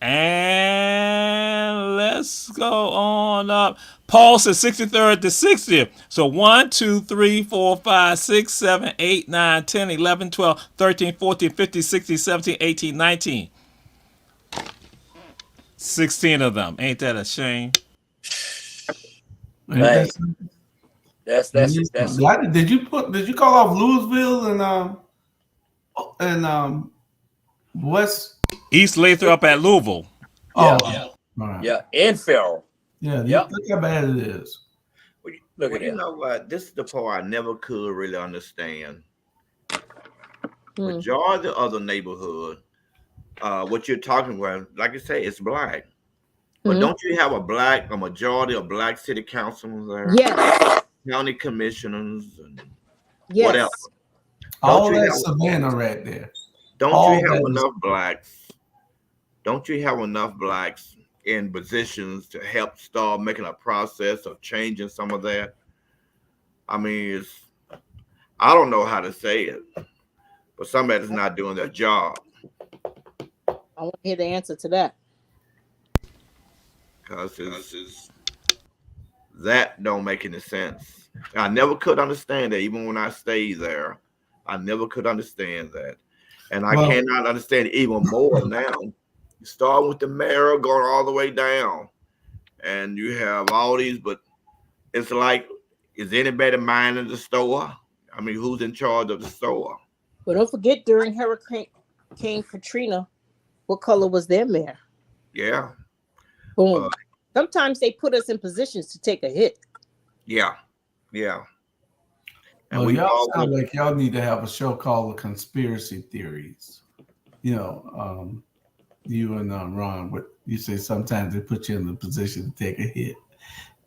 and let's go on up. Paulson 63rd to 60th. So 1, 2, 3, 4, 5, 6, 7, 8, 9, 10, 11, 12, 13, 14, 15, 16, 17, 18, 19. 16 of them. Ain't that a shame? Man, that's Did you call off Louisville and West East Lathrop at Louisville? Yeah, and Farrell. Yeah, look how bad it is. Look at You that. know what? This is the part I never could really understand. Majority of the neighborhood, what you're talking about, like you say, it's black. But don't you have a majority of black city councilmen there? Yes. County commissioners and Yes. what else? All that Savannah right there. Don't you have enough blacks? Don't you have enough blacks in positions to help start making a process of changing some of that? I mean, I don't know how to say it, but somebody's not doing their job. I want to hear the answer to that. Because that don't make any sense. I never could understand that. Even when I stayed there, I never could understand that. And I cannot understand it even more now. You start with the mayor going all the way down, and you have all these, but it's like, is anybody minding the store? I mean, who's in charge of the store? But don't forget, during Hurricane Katrina, what color was their mayor? Yeah. Boom. Sometimes they put us in positions to take a hit. Yeah. And y'all sound like y'all need to have a show called The Conspiracy Theories. You know, you and Ron, what you say sometimes they put you in the position to take a hit.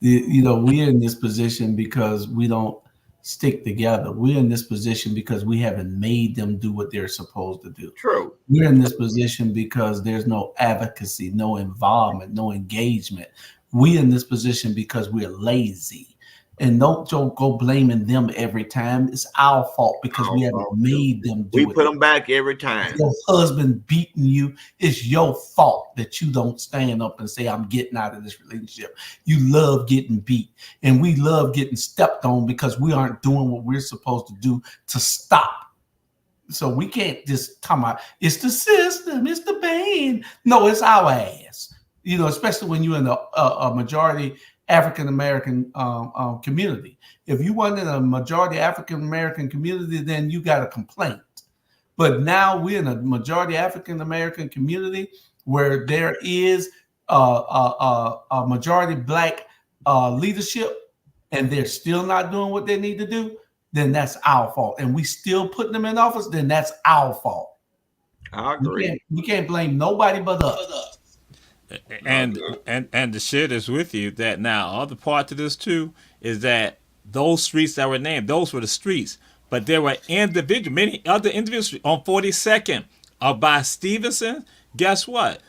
We're in this position because we don't stick together. We're in this position because we haven't made them do what they're supposed to do. True. We're in this position because there's no advocacy, no involvement, no engagement. We're in this position because we're lazy. And don't go blaming them every time. It's our fault because we haven't made them do it. We put them back every time. Your husband beating you. It's your fault that you don't stand up and say, I'm getting out of this relationship. You love getting beat. And we love getting stepped on because we aren't doing what we're supposed to do to stop. So we can't just come out. It's the system. It's the band. No, it's our ass. Especially when you're in a majority African-American community. If you weren't in a majority African-American community, then you got a complaint. But now we're in a majority African-American community where there is a majority black leadership, and they're still not doing what they need to do, then that's our fault. And we still putting them in office, then that's our fault. I agree. We can't blame nobody but us. And the shit is with you that now other part to this too is that those streets that were named, those were the streets, but there were many other individuals on 42nd by Stevenson. Guess what?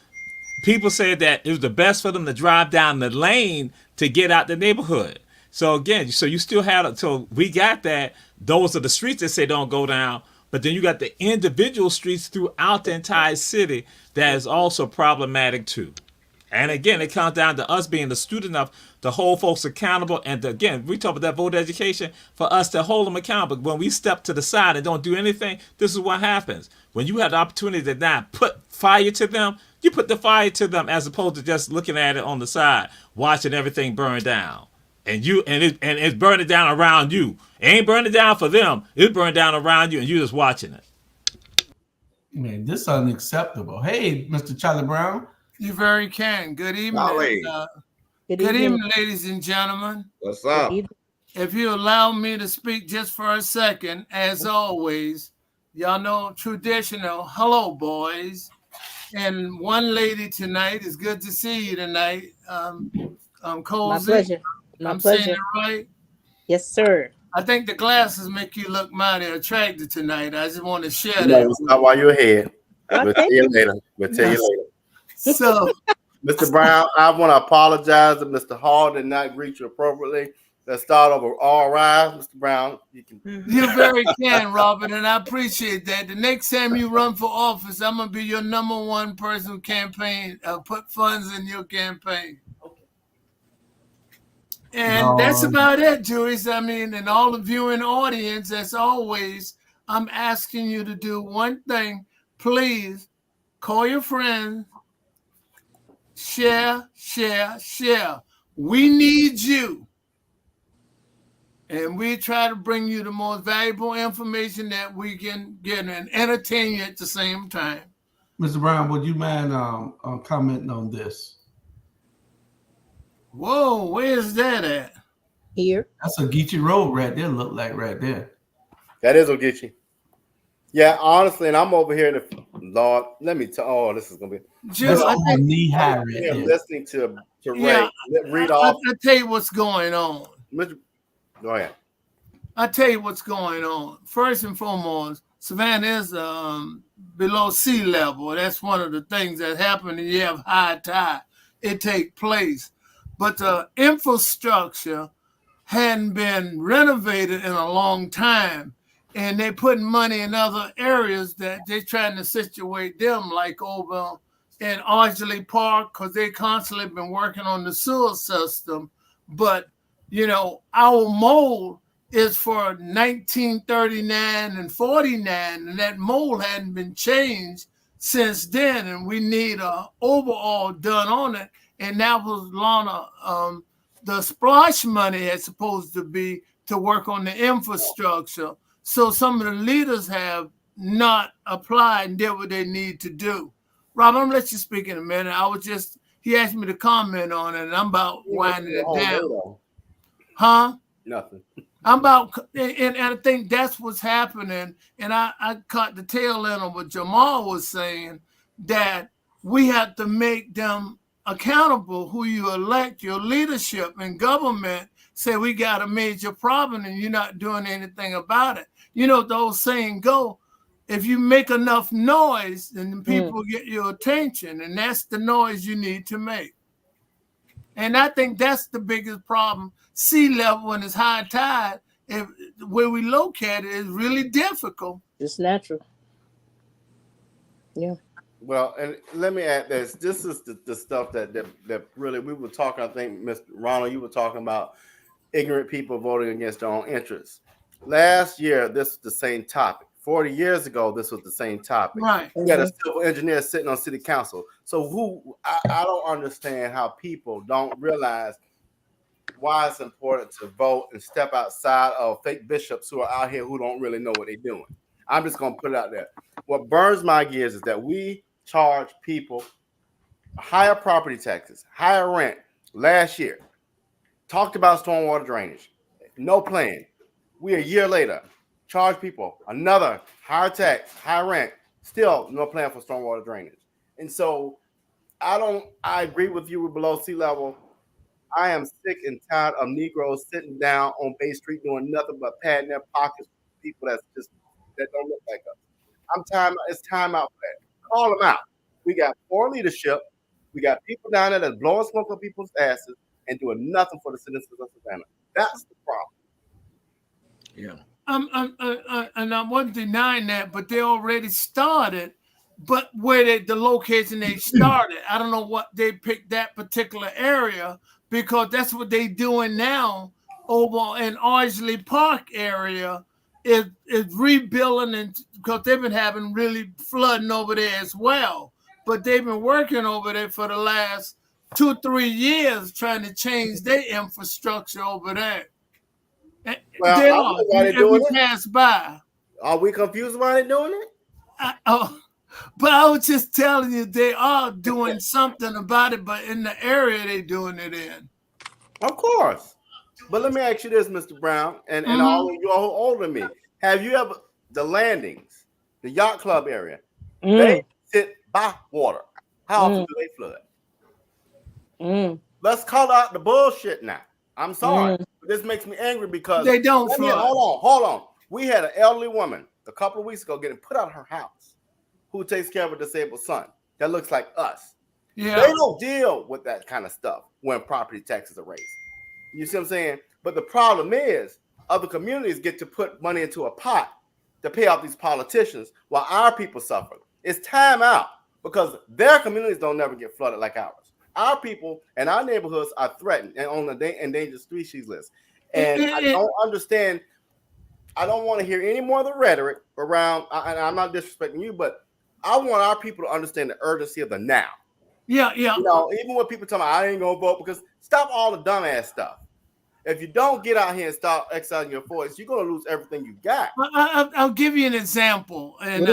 People said that it was the best for them to drive down the lane to get out the neighborhood. So again, so you still had so we got that. Those are the streets that say don't go down. But then you got the individual streets throughout the entire city that is also problematic too. And again, it comes down to us being astute enough to hold folks accountable. And again, we talk about that voter education for us to hold them accountable. When we step to the side and don't do anything, this is what happens. When you have the opportunity to not put fire to them, you put the fire to them as opposed to just looking at it on the side, watching everything burn down. And it's burning down around you. It ain't burning down for them. It's burning down around you, and you're just watching it. Man, this is unacceptable. Hey, Mr. Charlie Brown. You very can. Good evening. Good evening, ladies and gentlemen. What's up? If you allow me to speak just for a second, as always, y'all know traditional. Hello, boys. And one lady tonight. It's good to see you tonight. Cozy. My pleasure. My I'm pleasure. saying it right? Yes, sir. I think the glasses make you look mighty attractive tonight. I just want to share No, that. it's not while you're ahead. Oh, We'll thank tell you later. We'll tell you later. So, Mr. Brown, I want to apologize that Mr. Hall did not greet you appropriately. Let's start over. All rise, Mr. Brown. You very can, Robert, and I appreciate that. The next time you run for office, I'm gonna be your number one person who campaign, put funds in your campaign. And that's about it, Joyce. I mean, and all the viewing audience, as always, I'm asking you to do one thing. Please call your friends. Share, share, share. We need you. And we try to bring you the most valuable information that we can get and entertain you at the same time. Mr. Brown, would you mind commenting on this? Whoa, where's that at? Here. That's a Geechee Road right there, look like right there. That is Ogeechee. Yeah, honestly, and I'm over here. Lord, let me tell. Oh, this is gonna be. That's on knee high right there. Listening to Ray. Yeah, Read off. I'll tell you what's going on. Go ahead. I'll tell you what's going on. First and foremost, Savannah is below sea level. That's one of the things that happen when you have high tide. It takes place. But the infrastructure hadn't been renovated in a long time. And they're putting money in other areas that they're trying to situate them, like over in Ardsley Park, because they constantly been working on the sewer system. But, you know, our mold is for 1939 and 49, and that mold hadn't been changed since then, and we need a overall done on it. And that was Lana, the splash money that's supposed to be to work on the infrastructure. So some of the leaders have not applied and did what they need to do. Rob, I'm gonna let you speak in a minute. He asked me to comment on it, and I'm about winding it down. Huh? Nothing. I'm about, and I think that's what's happening. And I caught the tail end of what Jamal was saying, that we have to make them accountable. Who you elect, your leadership and government say we got a major problem and you're not doing anything about it. You know, the old saying go, if you make enough noise, then people get your attention, and that's the noise you need to make. And I think that's the biggest problem. Sea level when it's high tide, where we locate it is really difficult. It's natural. Yeah. Well, and let me add this. This is the stuff that really we were talking. I think, Mr. Ronald, you were talking about ignorant people voting against their own interests. Last year, this was the same topic. 40 years ago, this was the same topic. Right. We got a civil engineer sitting on city council. So I don't understand how people don't realize why it's important to vote and step outside of fake bishops who are out here who don't really know what they're doing. I'm just going to put it out there. What burns my gears is that we charge people higher property taxes, higher rent last year. Talked about stormwater drainage. No plan. We a year later charge people another higher tax, high rent, still no plan for stormwater drainage. And so I agree with you, we're below sea level. I am sick and tired of Negroes sitting down on Bay Street doing nothing but patting their pockets for people that don't look like us. It's time out for that. Call them out. We got poor leadership. We got people down there that's blowing smoke on people's asses and doing nothing for the citizens of Savannah. That's the problem. Yeah. And I wasn't denying that, but they already started. But where the location they started, I don't know what they picked that particular area, because that's what they doing now over in Ardsley Park area is rebuilding, and because they've been having really flooding over there as well. But they've been working over there for the last 2-3 years trying to change their infrastructure over there. Well, They I don't are. know why they're If doing you it. pass by. Are we confused why they're doing it? But I was just telling you, they are doing something about it, but in the area they're doing it in. Of course. But let me ask you this, Mr. Brown, and all of you all who are older than me. Have you ever, the landings, the yacht club area, they sit by water. How often do they flood? Let's call out the bullshit now. I'm sorry. But this makes me angry because they don't flood. Hold on. We had an elderly woman a couple of weeks ago getting put out of her house who takes care of a disabled son that looks like us. Yeah. They don't deal with that kind of stuff when property taxes are raised. You see what I'm saying? But the problem is other communities get to put money into a pot to pay off these politicians while our people suffer. It's time out because their communities don't never get flooded like ours. Our people and our neighborhoods are threatened and on the endangered species list. And I don't understand. I don't want to hear any more of the rhetoric around, and I'm not disrespecting you, but I want our people to understand the urgency of the now. Yeah. You know, even when people tell me I ain't gonna vote, because stop all the dumbass stuff. If you don't get out here and start exercising your voice, you're gonna lose everything you got. I'll give you an example, and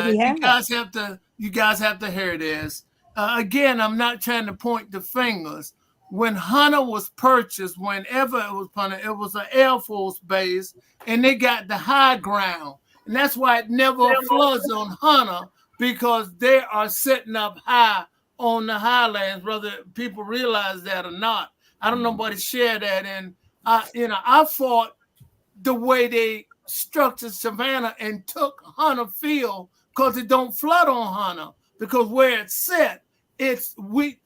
you guys have to hear this. Again, I'm not trying to point the fingers. When Hunter was purchased, whenever it was Hunter, it was an Air Force base, and they got the high ground, and that's why it never floods on Hunter, because they are setting up high on the highlands, whether people realize that or not. I don't know nobody share that, and I fought the way they structured Savannah and took Hunter Field because it don't flood on Hunter, because where it's set, we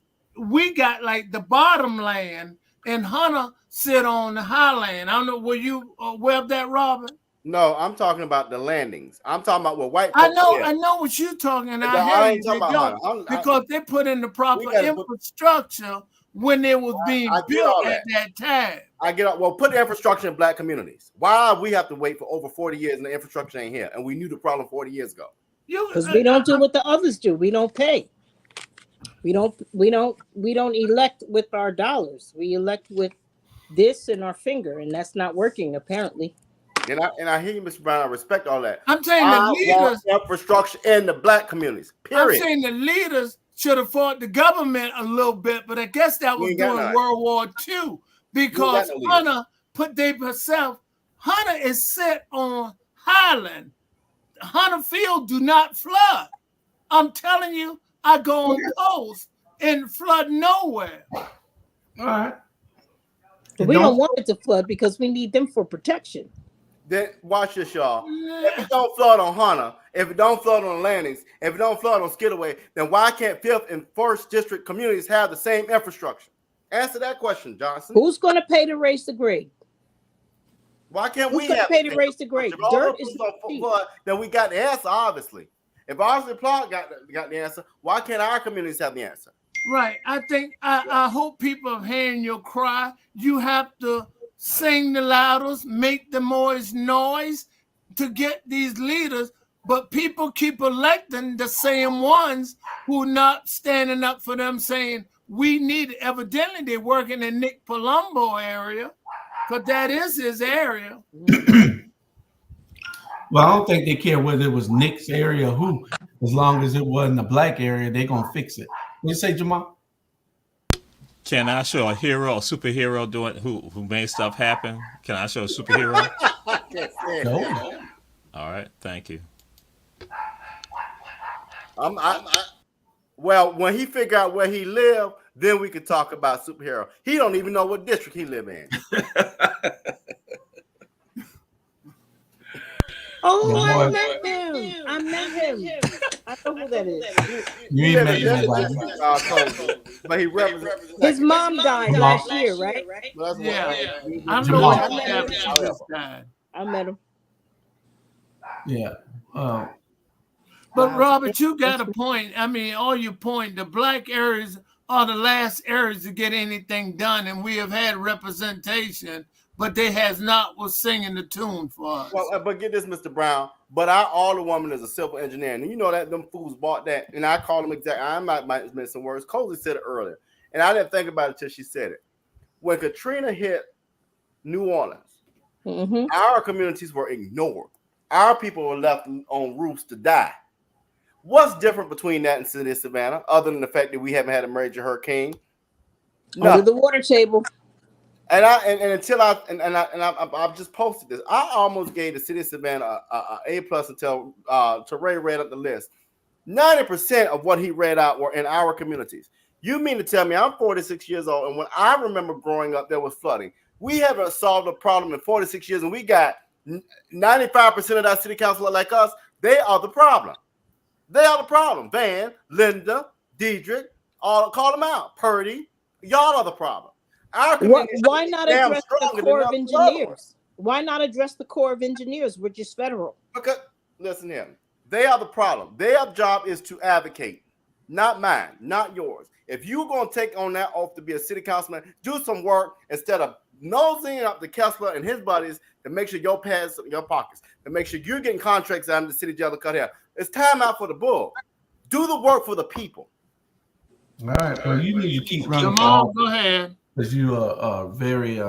got like the bottom land, and Hunter sit on the highland. I don't know, were you aware of that, Robin? No, I'm talking about the landings. I'm talking about what white folks I know what you're talking about. I ain't talking about Hunter. Because they put in the proper infrastructure when it was being built at that time. I get up. Well, put the infrastructure in black communities. Why we have to wait for over 40 years and the infrastructure ain't here? And we knew the problem 40 years ago. Because we don't do what the others do. We don't pay. We don't elect with our dollars. We elect with this and our finger, and that's not working apparently. And I hear you, Mr. Brown. I respect all that. I'm saying the leaders infrastructure in the black communities. Period. I'm saying the leaders should have fought the government a little bit, but I guess that was during World War II, because Hunter put herself. Hunter is set on highland. Hunter Field do not flood. I'm telling you, I go on post and flood nowhere. All right. But we don't want it to flood because we need them for protection. Then watch this, y'all. If it don't flood on Hunter, if it don't flood on the landings, if it don't flood on Skidaway, then why can't 5th and 1st district communities have the same infrastructure? Answer that question, Johnson. Who's going to pay to raise the grade? Why can't we have pay to raise the grade? Dirt is flood, then we got the answer, obviously. If Ardsley Park got the answer, why can't our communities have the answer? Right. I think I hope people are hearing your cry. You have to sing the loudest, make the most noise to get these leaders, but people keep electing the same ones who are not standing up for them, saying we need it. Evidently they're working in Nick Palumbo area, because that is his area. Well, I don't think they care whether it was Nick's area or who. As long as it wasn't a black area, they're going to fix it. What you say, Jamal? Can I show a hero, a superhero doing who made stuff happen? Can I show a superhero? No. All right, thank you. Well, when he figure out where he live, then we could talk about superhero. He don't even know what district he live in. Oh, I boy, met him. I met him. I know who that is. you He ain't lives met in nobody. Kobe, but he represents His mom died Come last on. year, right? Well, that's Yeah. what, I know Jamal. what I met him. happened to this guy. I met him. Yeah. But Wow. Robert, you got a point. I mean, all your point, the black areas are the last areas to get anything done, and we have had representation, but they has not was singing the tune for us. Well, but get this, Mr. Brown. But our alderwoman is a civil engineer, and you know that them fools bought that. And I called them exactly. I might miss some words. Cozy said it earlier, and I didn't think about it till she said it. When Katrina hit New Orleans, our communities were ignored. Our people were left on roofs to die. What's different between that and City of Savannah, other than the fact that we haven't had a major hurricane? Under the water table. And I've just posted this. I almost gave the City of Savannah a plus until Ray read up the list. 90% of what he read out were in our communities. You mean to tell me I'm 46 years old, and when I remember growing up, there was flooding. We haven't solved a problem in 46 years, and we got 95% of that city council like us. They are the problem. They are the problem. Van, Linda, Diedrich, all call them out. Purdy, y'all are the problem. Why not address the Corps of Engineers? Why not address the Corps of Engineers, which is federal? Because listen here, they are the problem. Their job is to advocate, not mine, not yours. If you're going to take on that oath to be a city councilman, do some work instead of nosing up the Kessler and his buddies to make sure your pads your pockets, to make sure you're getting contracts out of the city jail to cut hair. It's time out for the bull. Do the work for the people. All right. Well, you need to keep running. Jamal, go ahead. Because you are very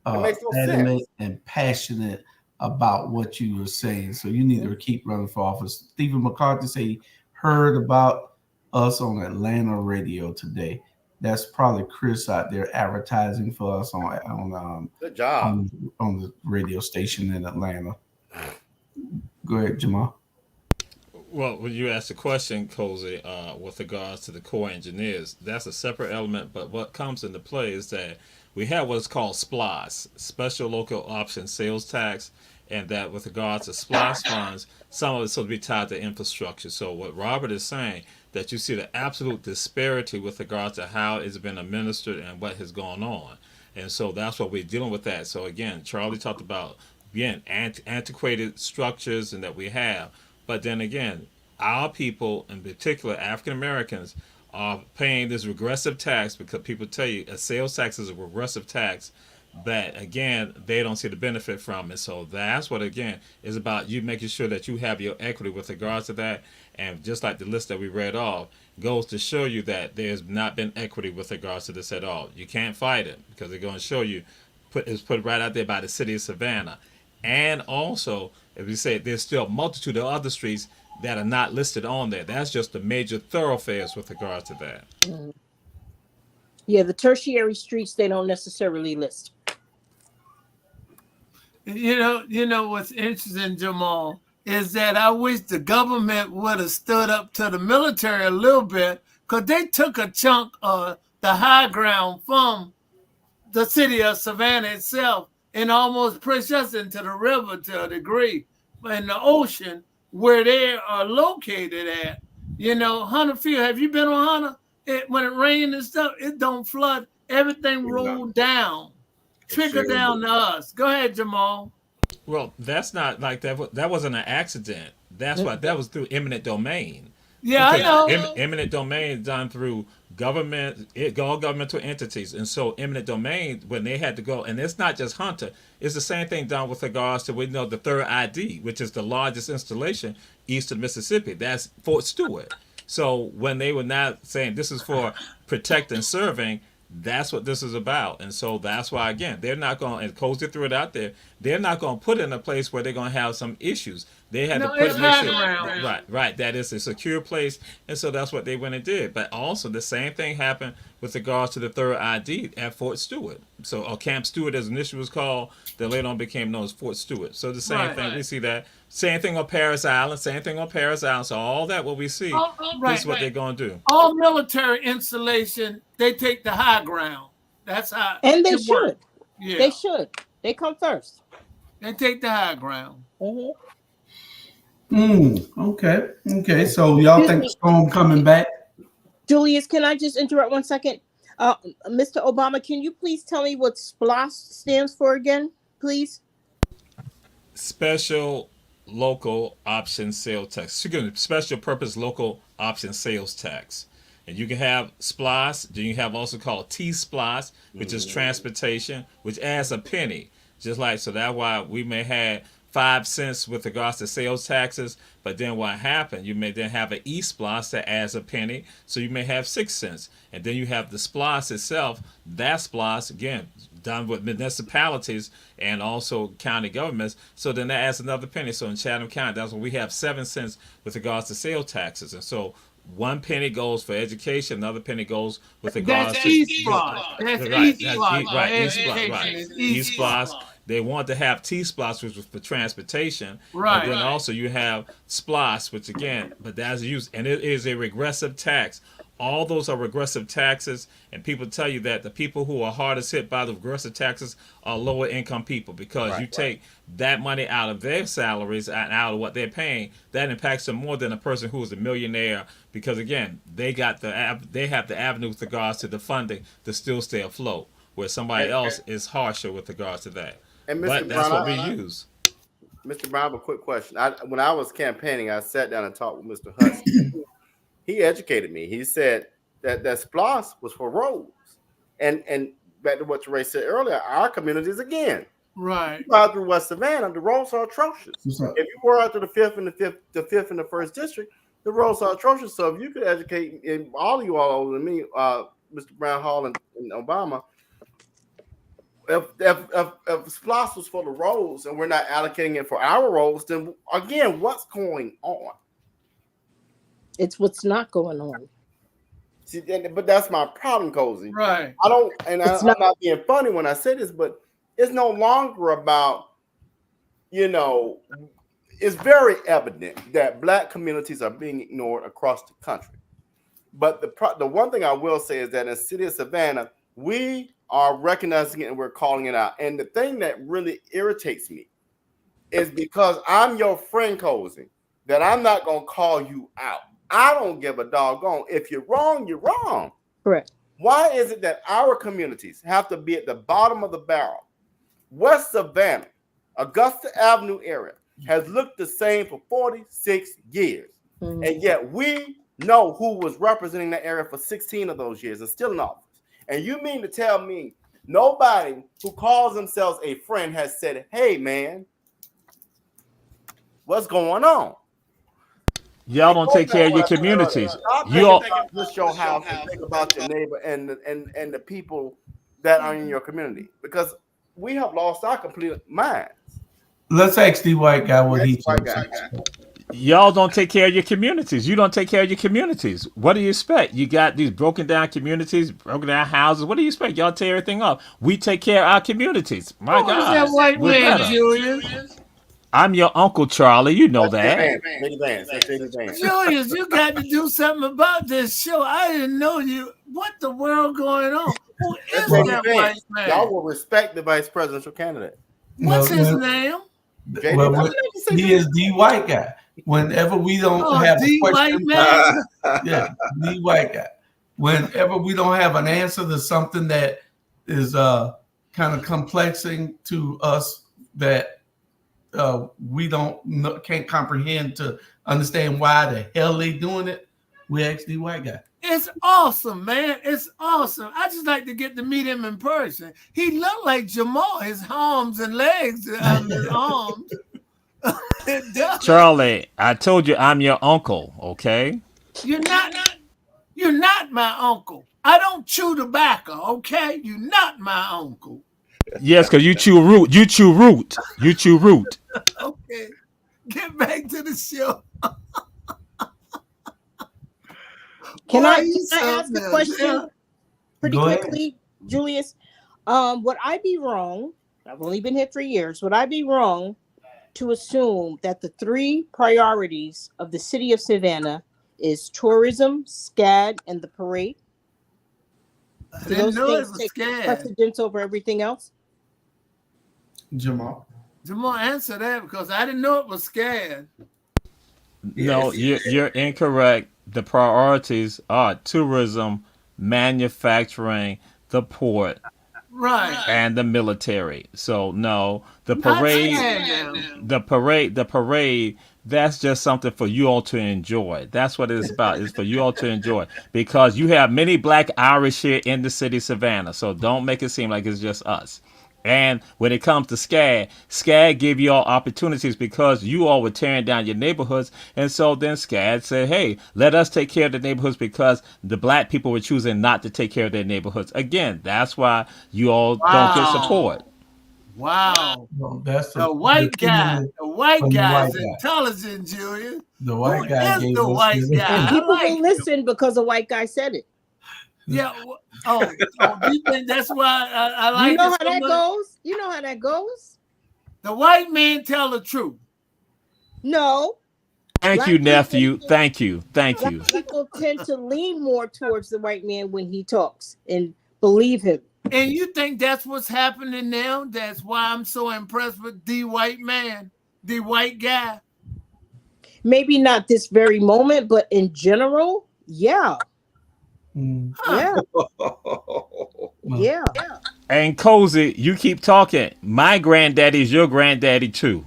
adamant and passionate about what you were saying. So you need to keep running for office. Stephen McCarthy said he heard about us on Atlanta radio today. That's probably Chris out there advertising for us on good job on the radio station in Atlanta. Go ahead, Jamal. Well, when you asked the question, Cozy, with regards to the Corps engineers, that's a separate element. But what comes into play is that we have what's called SPLOS, Special Local Option Sales Tax, and that with regards to SPLOS funds, some of it's supposed to be tied to infrastructure. So what Robert is saying, that you see the absolute disparity with regards to how it's been administered and what has gone on. And so that's what we're dealing with that. So again, Charlie talked about, again, antiquated structures and that we have. But then again, our people, in particular African Americans, are paying this regressive tax because people tell you a sales tax is a regressive tax that, again, they don't see the benefit from it. So that's what, again, is about you making sure that you have your equity with regards to that. And just like the list that we read off goes to show you that there's not been equity with regards to this at all. You can't fight it because they're going to show you, it's put right out there by the city of Savannah. And also, as we say, there's still a multitude of other streets that are not listed on there. That's just the major thoroughfares with regards to that. Yeah, the tertiary streets, they don't necessarily list. You know what's interesting, Jamal, is that I wish the government would have stood up to the military a little bit, because they took a chunk of the high ground from the city of Savannah itself and almost pushed us into the river to a degree, in the ocean where they are located at. You know, Hunter Field, have you been on Hunter? When it rained and stuff, it don't flood. Everything rolled down, trickle down to us. Go ahead, Jamal. Well, that's not like that. That wasn't an accident. That's why that was through eminent domain. Yeah, because I know. Eminent domain is done through government, all governmental entities. And so eminent domain, when they had to go, and it's not just Hunter, it's the same thing done with regards to, we know, the third ID, which is the largest installation east of Mississippi. That's Fort Stewart. So when they were not saying this is for protect and serving, that's what this is about. And so that's why, again, they're not going, and Cozy threw it out there, they're not going to put it in a place where they're going to have some issues. They had to put it, make sure, right, that is a secure place. And so that's what they went and did. But also the same thing happened with regards to the third ID at Fort Stewart. So, or Camp Stewart, as initially was called, that later on became known as Fort Stewart. So the same thing, we see that. Same thing on Paris Island, So all that what we see, this is what they're going to do. All military installation, they take the high ground. That's how. And they should. Yeah. They should. They come first. They take the high ground. Okay. Okay. So y'all think the storm coming back? Julius, can I just interrupt 1 second? Mr. Obama, can you please tell me what SPLOST stands for again, please? Special local option sales tax. Excuse me, special purpose local option sales tax. And you can have SPLOS, then you have also called T-SPLOS, which is transportation, which adds a penny. Just like, so that's why we may have 5 cents with regards to sales taxes, but then what happened, you may then have an E-SPLOS that adds a penny, so you may have 6 cents. And then you have the SPLOS itself, that SPLOS, again, done with municipalities and also county governments, so then that adds another penny. So in Chatham County, that's when we have 7 cents with regards to sales taxes. And so 1 penny goes for education, another penny goes with regards That's to E-SPLOS. That's E-SPLOS. right, Education is E-SPLOS. They want to have T-SPLOS, which was for transportation. Right. And then also you have SPLOS, which again, but that's used, and it is a regressive tax. All those are regressive taxes, and people tell you that the people who are hardest hit by the regressive taxes are lower income people, because you take that money out of their salaries and out of what they're paying, that impacts them more than a person who is a millionaire, because again, they have the avenue with regards to the funding to still stay afloat, where somebody else is harsher with regards to that. And Mr. But that's what we Brown, use. Mr. Brown, I have a quick question. When I was campaigning, I sat down and talked with Mr. Hudson. He educated me. He said that SPLOS was for roads. And back to what Ray said earlier, our communities again. Right. You go out through West Savannah, the roads are atrocious. If you were out to the fifth and the fifth and the first district, the roads are atrocious. So if you could educate, and all of you all older than me, Mr. Brown Hall and Obama, if SPLOS was for the roads and we're not allocating it for our roads, then again, what's going on? It's what's not going on. See, but that's my problem, Cozy. Right. I don't, and I'm not being funny when I say this, but it's no longer about, it's very evident that Black communities are being ignored across the country. But the one thing I will say is that in the city of Savannah, we are recognizing it and we're calling it out. And the thing that really irritates me is because I'm your friend, Cozy, that I'm not going to call you out. I don't give a doggone. If you're wrong, you're wrong. Correct. Why is it that our communities have to be at the bottom of the barrel? West Savannah, Augusta Avenue area has looked the same for 46 years. And yet we know who was representing that area for 16 of those years and still in office. And you mean to tell me nobody who calls themselves a friend has said, hey, man, what's going on? Y'all don't take care of your communities. You all think just your house and think about your neighbor and the people that are in your community, because we have lost our complete minds. Let's ask the white guy what he thinks. Y'all don't take care of your communities. You don't take care of your communities. What do you expect? You got these broken down communities, broken down houses. What do you expect? Y'all tear everything up. We take care of our communities. My God. Who's that white man, Julius? I'm your Uncle Charlie. You know that. Julius, you got to do something about this show. I didn't know you. What the world going on? Who is that white man? Y'all will respect the vice presidential candidate. What's his name? He is the white guy. Whenever we don't have a question, the white guy. Whenever we don't have an answer to something that is kind of complexing to us, that we can't comprehend to understand why the hell they doing it, we ask the white guy. It's awesome, man. It's awesome. I just like to get to meet him in person. He looked like Jamal, his arms and legs, his arms. Charlie, I told you I'm your uncle, okay? You're not my uncle. I don't chew tobacco, okay? You're not my uncle. Yes, because you chew root. You chew root. You chew root. Okay. Get back to the show. Can I ask a question pretty quickly, Julius? Would I be wrong? I've only been here 3 years. Would I be wrong to assume that the 3 priorities of the city of Savannah is tourism, SCAD, and the parade? Do those things take precedence over everything else? Jamal. Jamal, answer that because I didn't know it was scared. No, you're incorrect. The priorities are tourism, manufacturing, the port, Right. and the military. So no, the Not parade, scared now. the parade. That's just something for you all to enjoy. That's what it's about. It's for you all to enjoy because you have many Black Irish here in the city of Savannah. So don't make it seem like it's just us. And when it comes to SCAD give you all opportunities because you all were tearing down your neighborhoods. And so then SCAD said, hey, let us take care of the neighborhoods because the Black people were choosing not to take care of their neighborhoods. Again, that's why you all don't get support. Wow. Well, that's The white guy. The white from the guy white is guy. intelligent, Julian. The white Who guy is gave the us white this. guy? And I people like will him. listen because a white guy said it. Yeah. Oh, you think that's why I like You know it how so that much? goes? You know how that goes? The white man tell the truth. No. Thank Black you, nephew. people- Thank you. Thank you. People tend to lean more towards the white man when he talks and believe him. And you think that's what's happening now? That's why I'm so impressed with the white man, the white guy. Maybe not this very moment, but in general, yeah. Yeah. Yeah. And Cozy, you keep talking. My granddaddy's your granddaddy too.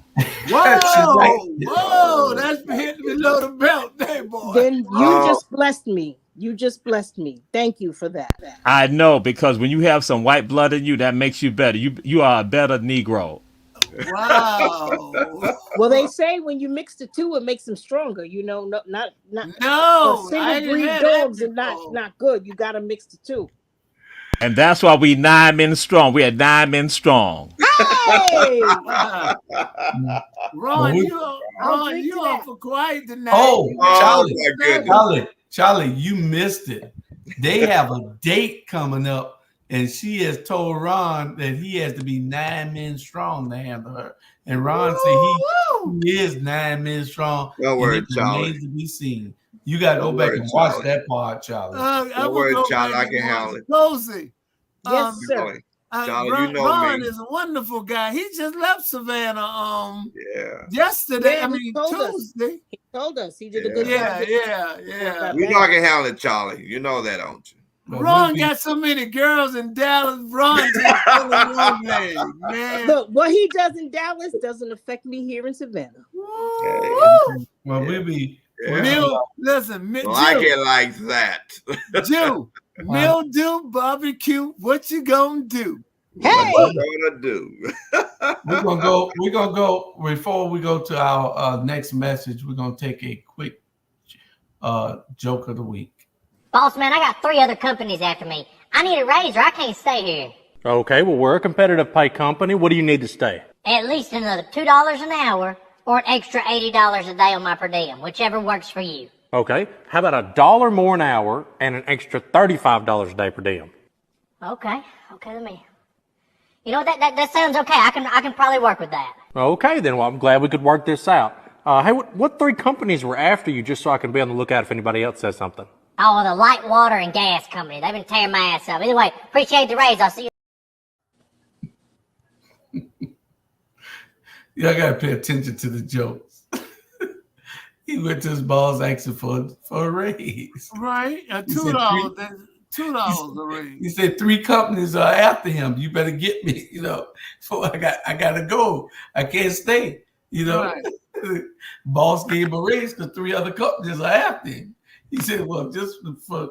Whoa, that's hitting below the belt, there, boy. Then you just blessed me. You just blessed me. Thank you for that. I know because when you have some white blood in you, that makes you better. You are a better Negro. Wow. Well, they say when you mix the two, it makes them stronger. You know, not No, for I single ain't breed had that dogs are not good. You got to mix the two. And that's why we 9 men strong. We are 9 men strong. Hey, Ron, you drink to that. awful quiet tonight. Oh, Charlie, my goodness. Charlie, you missed it. They have a date coming up, and she has told Ron that he has to be 9 men strong to handle her. And Ron said he is 9 men strong. Don't worry, and it Charlie. remains to be seen. You got to go Don't back worry, and watch Charlie. that part, Charlie. Don't worry, Charlie. I can handle it. Cozy. Yes, sir. Charlie, you know Ron me. is a wonderful guy. He just left Savannah Yeah. yesterday. Yeah, I he mean told us. Tuesday. He told us he did a good Yeah, job. yeah. You know I can handle it, Charlie. You know that, don't you? Ron got so many girls in Dallas. Ron just full of young ladies, man. Look, what he does in Dallas doesn't affect me here in Savannah. Woo! Well, we'll be. Listen, Like it like that. Jew, mildew, barbecue. What you gonna do? Hey, What you gonna do? We're gonna go before we go to our next message. We're gonna take a quick joke of the week. Boss man, I got 3 other companies after me. I need a raise or I can't stay here. Okay, well, we're a competitive pay company. What do you need to stay? At least another $2 an hour or an extra $80 a day on my per diem, whichever works for you. Okay, how about $1 more an hour and an extra $35 a day per diem? Okay, let me. You know that sounds okay. I can probably work with that. Okay, then, well, I'm glad we could work this out. Hey, what 3 companies were after you, just so I can be on the lookout if anybody else says something? Oh, the light, water, and gas company. They've been tearing my ass up. Anyway, appreciate the raise. I'll see you. Y'all gotta pay attention to the jokes. He went to his boss asking for a raise. Right, He said $2. $2 a raise. He said 3 companies are after him. You better get me. So I gotta go. I can't stay. Right. Boss gave him a raise because 3 other companies are after him. He said, "Well, just for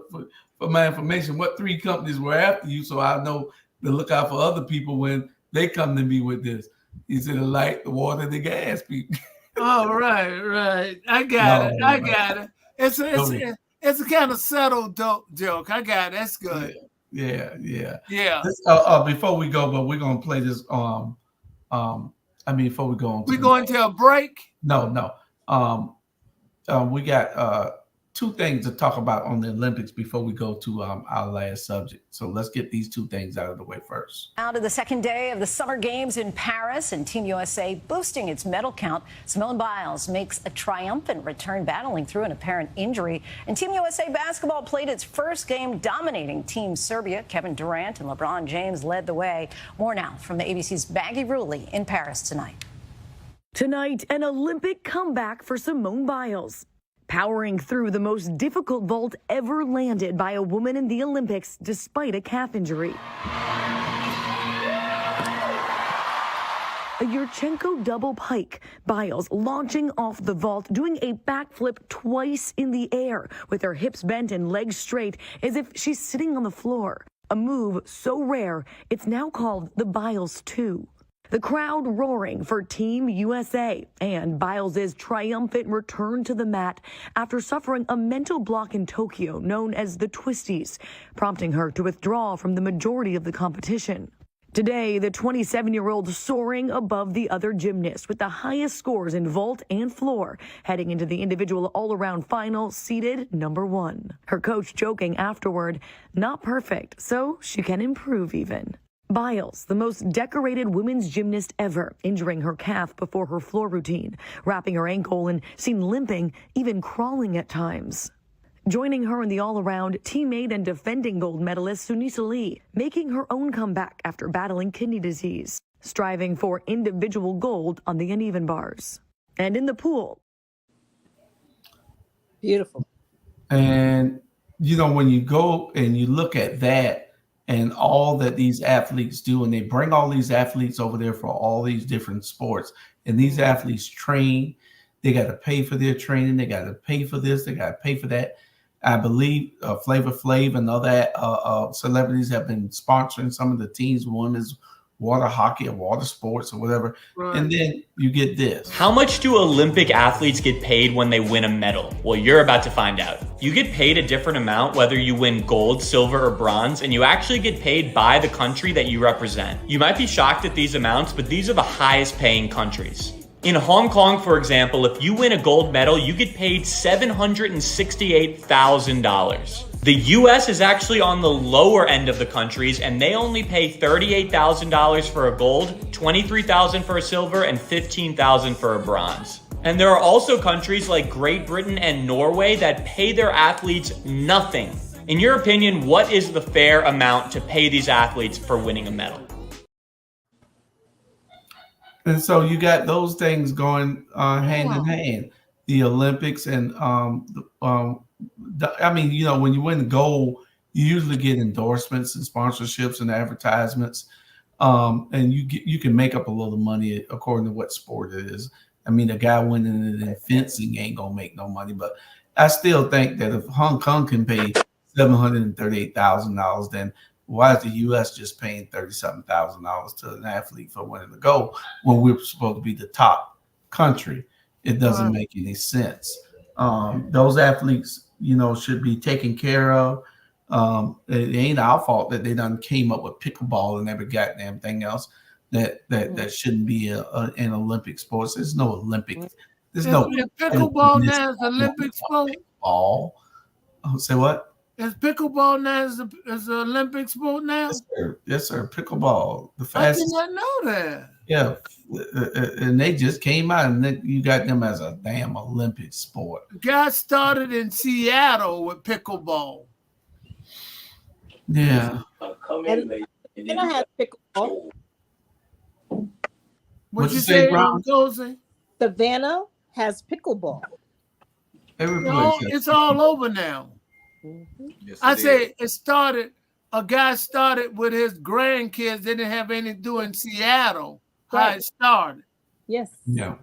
my information, what 3 companies were after you, so I know to look out for other people when they come to me with this." He said, "The light, the water, the gas people." Oh, right. I got it. It's a kind of subtle joke. I got it. That's good. Yeah. Yeah. Before we go, but we're gonna play this. Before we go on, We going to a break? No. We got 2 things to talk about on the Olympics before we go to our last subject. So let's get these 2 things out of the way first. Now to the second day of the Summer Games in Paris, and Team USA boosting its medal count. Simone Biles makes a triumphant return, battling through an apparent injury. And Team USA basketball played its first game, dominating Team Serbia. Kevin Durant and LeBron James led the way. More now from the ABC's Maggie Ruley in Paris tonight. Tonight, an Olympic comeback for Simone Biles, powering through the most difficult vault ever landed by a woman in the Olympics despite a calf injury. A Yurchenko double pike, Biles launching off the vault, doing a backflip twice in the air with her hips bent and legs straight as if she's sitting on the floor. A move so rare, it's now called the Biles 2. The crowd roaring for Team USA and Biles' triumphant return to the mat after suffering a mental block in Tokyo known as the twisties, prompting her to withdraw from the majority of the competition. Today, the 27-year-old soaring above the other gymnasts with the highest scores in vault and floor, heading into the individual all-around final, seated number 1. Her coach joking afterward, not perfect, so she can improve even. Biles, the most decorated women's gymnast ever, injuring her calf before her floor routine, wrapping her ankle and seen limping, even crawling at times. Joining her in the all-around, teammate and defending gold medalist Sunisa Lee, making her own comeback after battling kidney disease, striving for individual gold on the uneven bars. And in the pool. Beautiful. And, you know, when you go and you look at that and all that these athletes do, and they bring all these athletes over there for all these different sports, and these athletes train, they got to pay for their training, they got to pay for this, they got to pay for that. I believe Flavor Flav and other celebrities have been sponsoring some of the teams, women's water hockey or water sports or whatever. Right. And then you get this. How much do Olympic athletes get paid when they win a medal? Well, you're about to find out. You get paid a different amount whether you win gold, silver, or bronze, and you actually get paid by the country that you represent. You might be shocked at these amounts, but these are the highest paying countries. In Hong Kong, for example, if you win a gold medal, you get paid $768,000. The US is actually on the lower end of the countries, and they only pay $38,000 for a gold, $23,000 for a silver, and $15,000 for a bronze. And there are also countries like Great Britain and Norway that pay their athletes nothing. In your opinion, what is the fair amount to pay these athletes for winning a medal? And so you got those things going hand in hand. The Olympics and I mean, you know, when you win gold, you usually get endorsements and sponsorships and advertisements, and you can make up a little money according to what sport it is. I mean, a guy winning it in fencing ain't gonna make no money, but I still think that if Hong Kong can pay $738,000, then why is the U.S. just paying $37,000 to an athlete for winning the gold when we're supposed to be the top country? It doesn't make any sense. Those athletes, you know, should be taken care of. It ain't our fault that they done came up with pickleball and every goddamn thing else that shouldn't be an Olympic sport. There's no Olympic. There's no pickleball now is Olympic sport. Ball. Say what? Is pickleball now is an Olympic sport now? Yes, sir. Yes, sir. Pickleball, the fastest. I did not know that. Yeah, and they just came out, and then you got them as a damn Olympic sport. The guy started in Seattle with pickleball. Yeah. And I had pickleball. What'd you say, Josie? Savannah has pickleball. It's all over now. Yes, I say it started. A guy started with his grandkids. They didn't have anything to do in Seattle. Right. How it started. Yes. Yeah.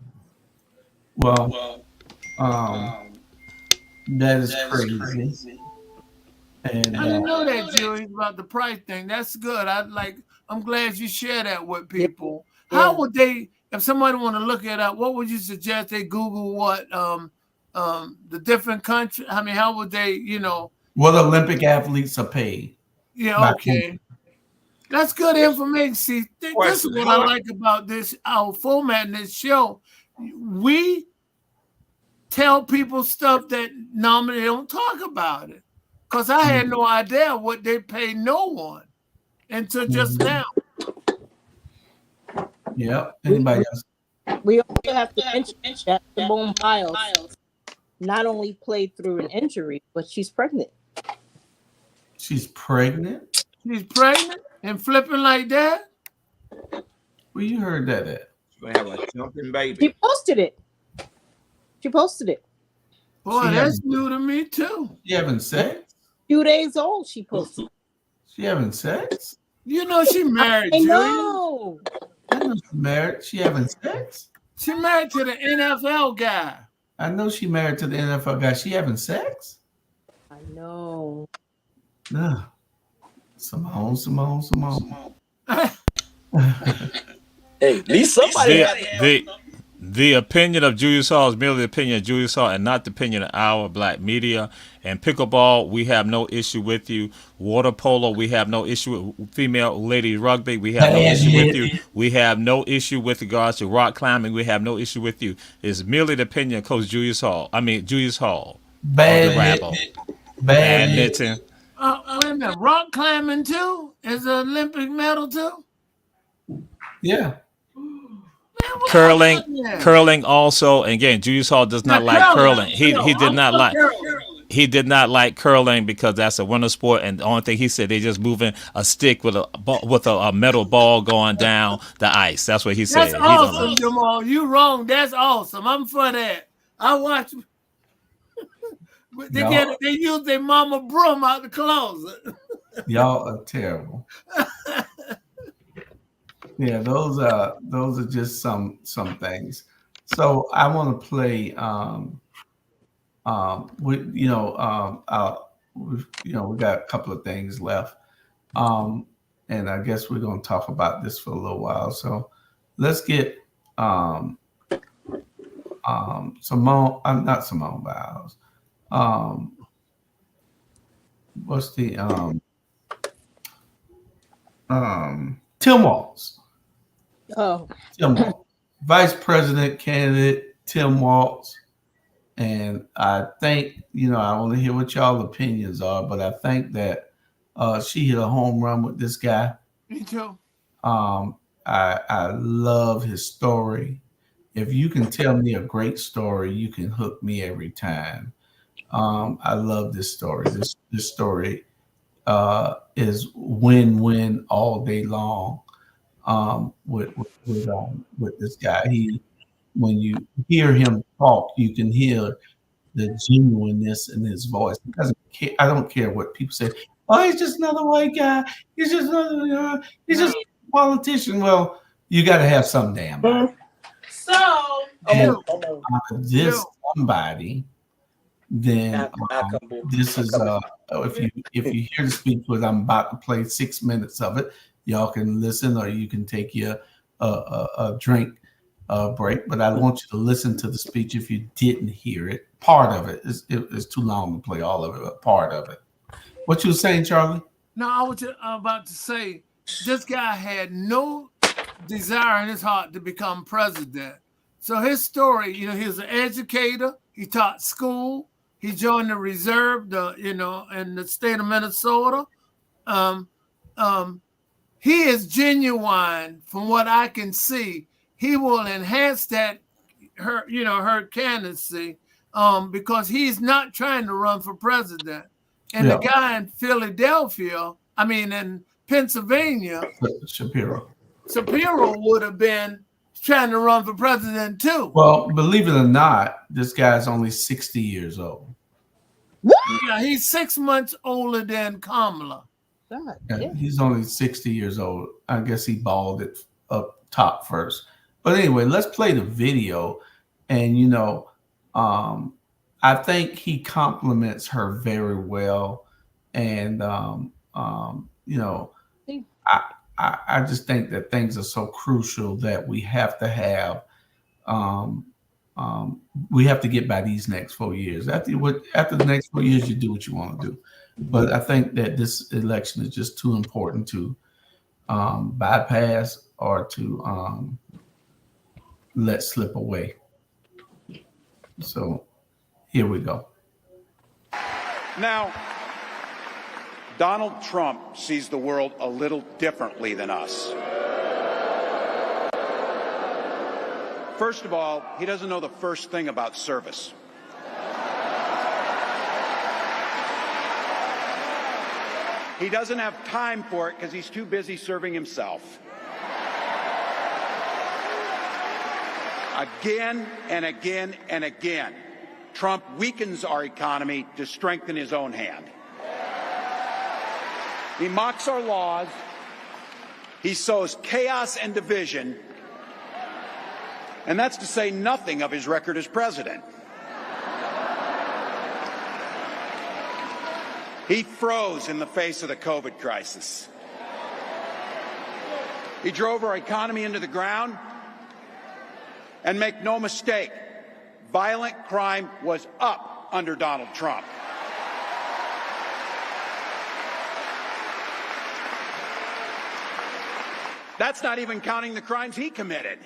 Well, that is crazy. And I didn't know that, Julie, about the price thing. That's good. I'm glad you share that with people. Yeah. How would they, if somebody want to look it up, what would you suggest they Google what the different countries? I mean, how would they, you know? What Olympic athletes are paid? Yeah, okay. That's good information. See, this is what I like about this, our format in this show. We tell people stuff that normally they don't talk about it. Because I had no idea what they pay no one until just now. Yeah. Anybody else? We also have to mention that Simone Biles not only played through an injury, but she's pregnant. She's pregnant? She's pregnant and flipping like that? Where you heard that at? gonna have a jumping She baby. posted it. She posted it. Boy, She that's having, new to me too. she having sex? 2 days old. She posted. She having sex? You know she married, I Julian. know. I know she married. She having sex? She married to the NFL guy. I know she married to the NFL guy. She having sex? I know. No. Simone. Hey, at least somebody had The opinion of Julius Hall is merely the opinion of Julius Hall and not the opinion of our black media. And pickleball, we have no issue with you. Water polo, we have no issue with female ladies rugby. We have no issue with you. We have no issue with regards to rock climbing. We have no issue with you. It's merely the opinion of Coach Julius Hall. Julius Hall. Bad of the Rabble. Bad knitting. Wait a minute, rock climbing too is an Olympic medal too. Yeah. Curling also. And again, Julius Hall does not like curling. He did not like curling because that's a winter sport. And the only thing he said, they just moving a stick with a metal ball going down the ice. That's what he said. That's awesome, Jamal. You wrong. That's awesome. I'm for that. I watch. They use their mama broom out the closet. Y'all are terrible. Yeah, those are just some things. So I want to play. We got a couple of things left, and I guess we're going to talk about this for a little while. So let's get Simone. Not Simone Biles. What's the Tim Walz. Oh. Tim Walz. Vice President candidate Tim Walz. And I think, I want to hear what y'all opinions are, but I think that she hit a home run with this guy. Me too. I love his story. If you can tell me a great story, you can hook me every time. I love this story. This story is win-win all day long with this guy. When you hear him talk, you can hear the genuineness in his voice. He doesn't care. I don't care what people say. Oh, he's just another white guy. He's just another. He's just a politician. Well, you got to have some damn body. So, this somebody, then this is if you hear the speech, because I'm about to play 6 minutes of it, y'all can listen or you can take your a drink break. But I want you to listen to the speech if you didn't hear it. Part of it is too long to play all of it, but part of it. What you were saying, Charlie? No, I was just about to say this guy had no desire in his heart to become president. So his story, he was an educator. He taught school. He joined the reserve, in the state of Minnesota. He is genuine from what I can see. He will enhance her candidacy because he's not trying to run for president. And the guy in in Pennsylvania, Shapiro would have been trying to run for president too. Well, believe it or not, this guy's only 60 years old. What? Yeah, he's 6 months older than Kamala. God, He's only 60 years old. I guess he balled it up top first. But anyway, let's play the video. And, I think he compliments her very well. And, I just think that things are so crucial that we have to have, we have to get by these next 4 years. After the next 4 years, you do what you want to do. But I think that this election is just too important to bypass or to let slip away. So here we go. Now, Donald Trump sees the world a little differently than us. First of all, he doesn't know the first thing about service. He doesn't have time for it because he's too busy serving himself. Again and again and again, Trump weakens our economy to strengthen his own hand. He mocks our laws. He sows chaos and division. And that's to say nothing of his record as president. He froze in the face of the COVID crisis. He drove our economy into the ground. And make no mistake, violent crime was up under Donald Trump. That's not even counting the crimes he committed.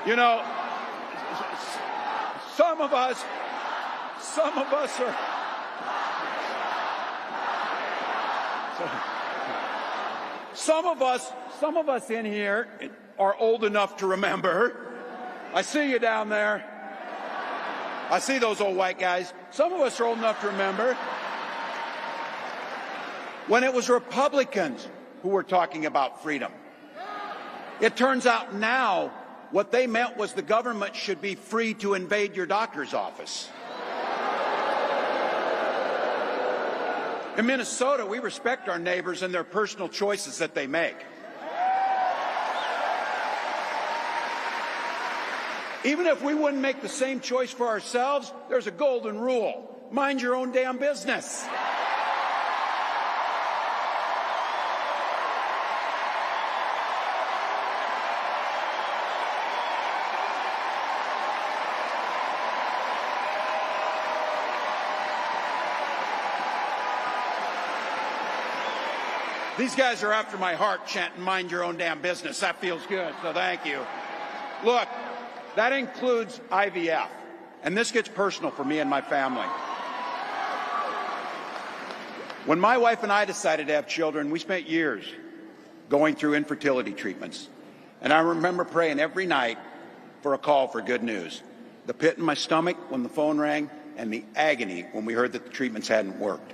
You know, some of us are, some of us in here are old enough to remember. I see you down there. I see those old white guys. Some of us are old enough to remember when it was Republicans who were talking about freedom. It turns out now what they meant was the government should be free to invade your doctor's office. In Minnesota, we respect our neighbors and their personal choices that they make. Even if we wouldn't make the same choice for ourselves, there's a golden rule. Mind your own damn business. These guys are after my heart chanting, mind your own damn business. That feels good, so thank you. Look, that includes IVF, and this gets personal for me and my family. When my wife and I decided to have children, we spent years going through infertility treatments. And I remember praying every night for a call for good news. The pit in my stomach when the phone rang, and the agony when we heard that the treatments hadn't worked.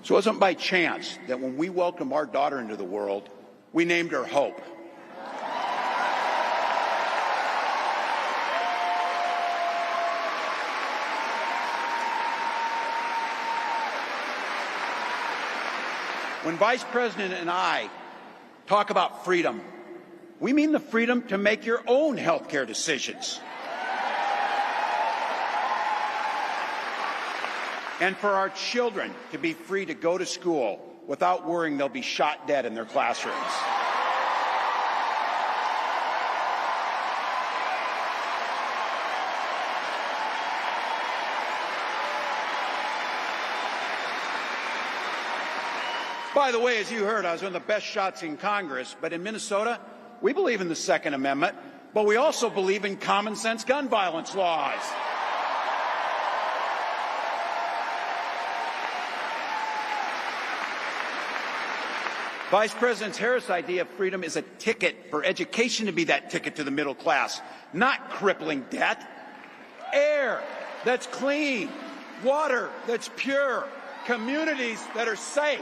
So it wasn't by chance that when we welcomed our daughter into the world, we named her Hope. When Vice President and I talk about freedom, we mean the freedom to make your own health care decisions. And for our children to be free to go to school without worrying they'll be shot dead in their classrooms. By the way, as you heard, I was one of the best shots in Congress, but in Minnesota, we believe in the Second Amendment, but we also believe in common sense gun violence laws. Vice President Harris' idea of freedom is a ticket for education to be that ticket to the middle class, not crippling debt. Air that's clean, water that's pure, communities that are safe.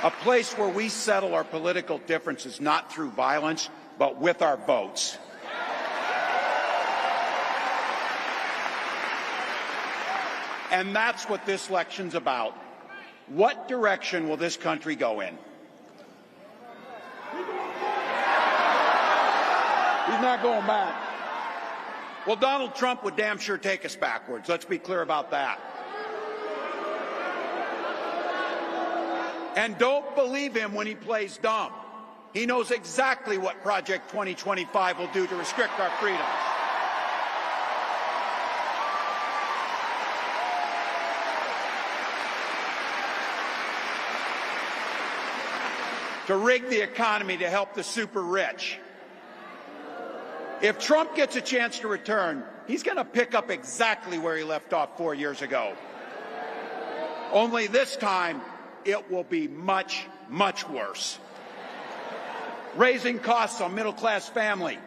A place where we settle our political differences not through violence, but with our votes. And that's what this election's about. What direction will this country go in? He's not going back. Well, Donald Trump would damn sure take us backwards. Let's be clear about that. And don't believe him when he plays dumb. He knows exactly what Project 2025 will do to restrict our freedoms. to rig the economy to help the super rich. If Trump gets a chance to return, he's going to pick up exactly where he left off 4 years ago. Only this time, it will be much, much worse. Raising costs on middle-class family.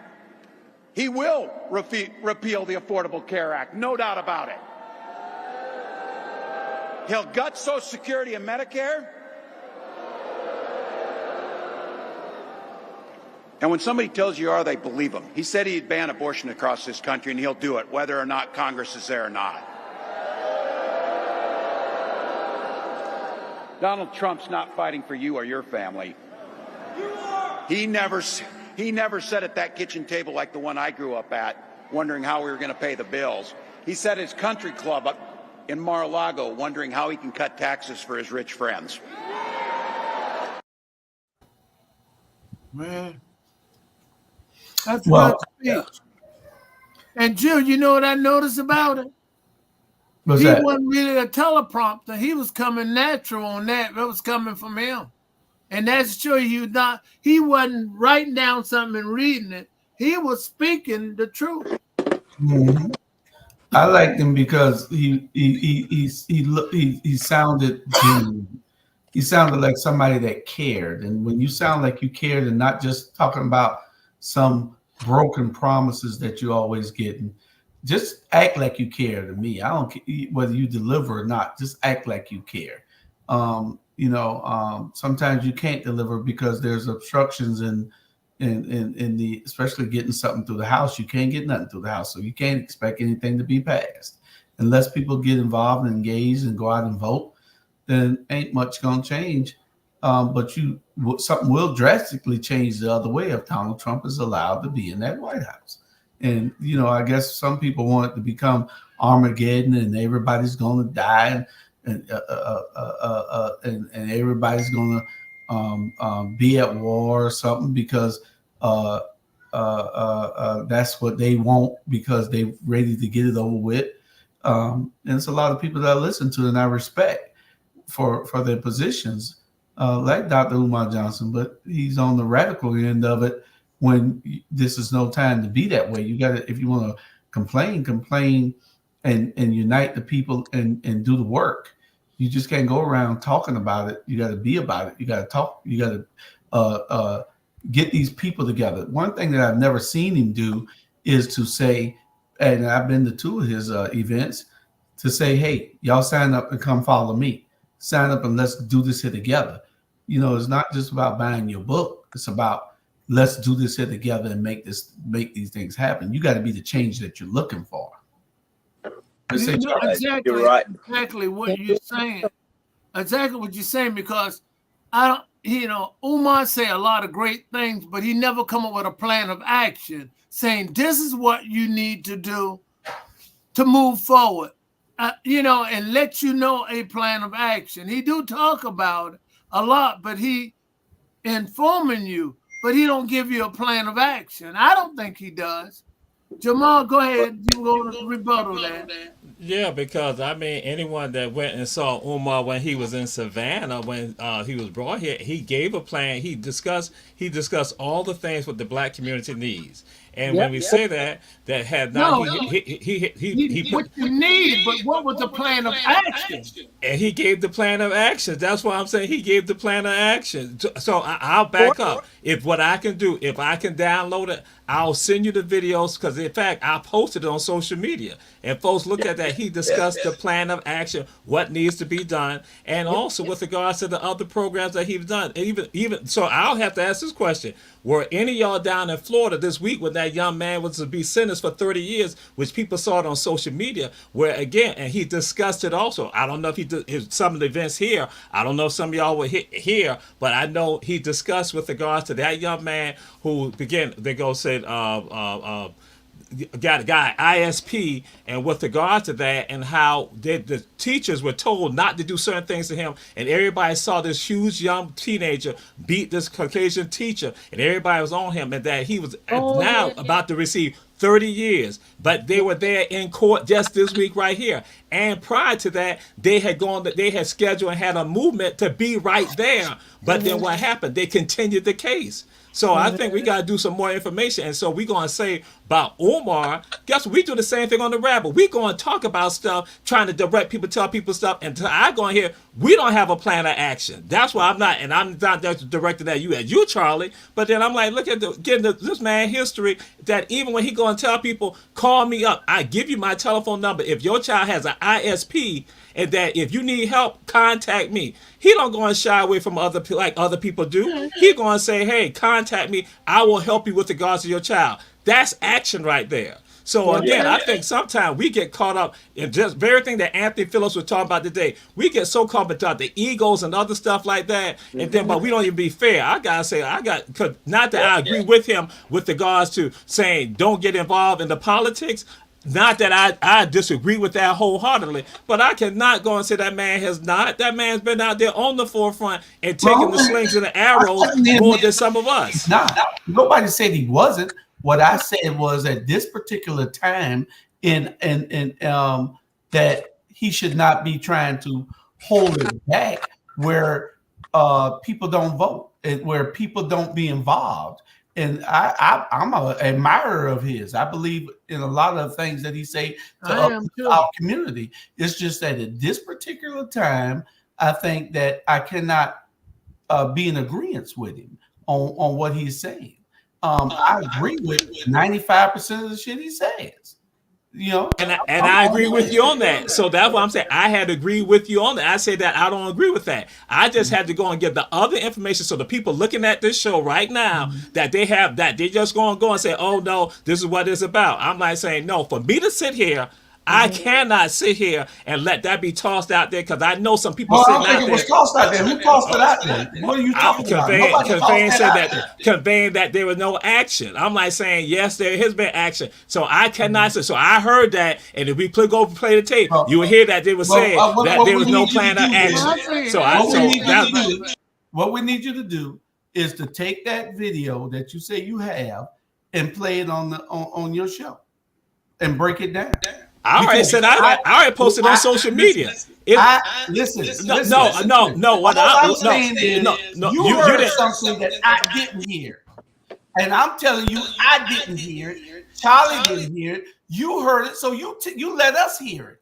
He will repeal the Affordable Care Act, no doubt about it. He'll gut Social Security and Medicare. And when somebody tells you they believe him. He said he'd ban abortion across this country, and he'll do it, whether or not Congress is there or not. Donald Trump's not fighting for you or your family. He never sat at that kitchen table like the one I grew up at, wondering how we were going to pay the bills. He sat at his country club up in Mar-a-Lago, wondering how he can cut taxes for his rich friends. Man, that's a good speech. And Jill, you know what I noticed about it? What's He that? wasn't really a teleprompter. He was coming natural on that. That was coming from him. And that's true. He wasn't writing down something and reading it. He was speaking the truth. Mhm. I liked him because he sounded genuine. He sounded like somebody that cared. And when you sound like you cared and not just talking about some broken promises that you always get, and just act like you care to me. I don't care whether you deliver or not. Just act like you care. Sometimes you can't deliver because there's obstructions in the, especially getting something through the House. You can't get nothing through the House, so you can't expect anything to be passed unless people get involved and engaged and go out and vote. Then ain't much gonna change. But something will drastically change the other way if Donald Trump is allowed to be in that White House. And I guess some people want it to become Armageddon and everybody's gonna die and everybody's gonna be at war or something because that's what they want because they're ready to get it over with. And it's a lot of people that I listen to and I respect for their positions, like Dr. Umar Johnson, but he's on the radical end of it when this is no time to be that way. You got to, if you want to complain and unite the people and do the work. You just can't go around talking about it. You got to be about it. You got to talk. You got to get these people together. One thing that I've never seen him do is to say, and I've been to 2 of his events, to say, hey, y'all sign up and come follow me. Sign up and let's do this here together. It's not just about buying your book. It's about let's do this here together and make these things happen. You got to be the change that you're looking for. Exactly what you're saying. Exactly what you're saying, because Umar say a lot of great things, but he never come up with a plan of action saying this is what you need to do to move forward. And let you know a plan of action. He do talk about it a lot, but he informing you, but he don't give you a plan of action. I don't think he does. Jamal, go ahead. You go to rebuttal that. Yeah, because anyone that went and saw Umar when he was in Savannah, when he was brought here, he gave a plan. He discussed all the things what the black community needs. And when we say that had not he what you need, but what was the plan of action? And he gave the plan of action. That's why I'm saying he gave the plan of action. So I'll back up. If what I can do, if I can download it, I'll send you the videos, because in fact I posted it on social media, and folks look at that. He discussed the plan of action, what needs to be done, and also with regards to the other programs that he's done. Even so, I'll have to ask this question: were any of y'all down in Florida this week when that young man was to be sentenced for 30 years, which people saw it on social media, where again, and he discussed it also. I don't know if he did some of the events here. I don't know if some of y'all were here, but I know he discussed with regards to that young man who began, they go said, got a guy ISP, and with regard to that, and how the teachers were told not to do certain things to him, and everybody saw this huge young teenager beat this Caucasian teacher, and everybody was on him, and that he was now about to receive 30 years. But they were there in court just this week right here. And prior to that, they had scheduled and had a movement to be right there. But then what happened? They continued the case. So I think we got to do some more information. And so we're going to say about Umar, guess what? We do the same thing on the Rabble. We're going to talk about stuff, trying to direct people, tell people stuff. And I go in here, we don't have a plan of action. That's why I'm not just directed at you, Charlie. But then I'm like, look at this man history, that even when he go and tell people, call me up, I give you my telephone number. If your child has an ISP, and that if you need help, contact me. He don't go and shy away from other people do. He going to say, hey, contact me. I will help you with regards to your child. That's action right there. So again, I think sometimes we get caught up in just very thing that Anthony Phillips was talking about today. We get so caught up the egos and other stuff like that, and then but we don't even be fair. I gotta say, not that I agree with him with regards to saying don't get involved in the politics. Not that I disagree with that wholeheartedly, but I cannot go and say that man has not. That man's been out there on the forefront and taking the slings and the arrows more than some of us. Nobody said he wasn't. What I said was at this particular time in that he should not be trying to hold it back where people don't vote and where people don't be involved. And I'm an admirer of his. I believe in a lot of things that he say to our community. It's just that at this particular time, I think that I cannot be in agreement with him on what he's saying. I agree with 95% of the shit he says. You know, and I agree with you on that. So that's what I'm saying. I had to agree with you on that. I said that I don't agree with that. I just had to go and get the other information so the people looking at this show right now that they have that they just going to go and say, oh no, this is what it's about. I'm like saying no. For me to sit here, I cannot sit here and let that be tossed out there because I know some people sitting out there. It was tossed out there. Who tossed it out there? What are you talking about? Conveying that there was no action. I'm like saying yes, there has been action. So I cannot say. So I heard that, and if we go play the tape, you will hear that they were saying that there was no plan of action. What we need you to do is to take that video that you say you have and play it on your show and break it down. I already said I already posted on social media. Listen. No. What I'm saying is, you heard something that I didn't hear, and I'm telling you, I didn't hear it. Charlie didn't hear it. You heard it, so you let us hear it.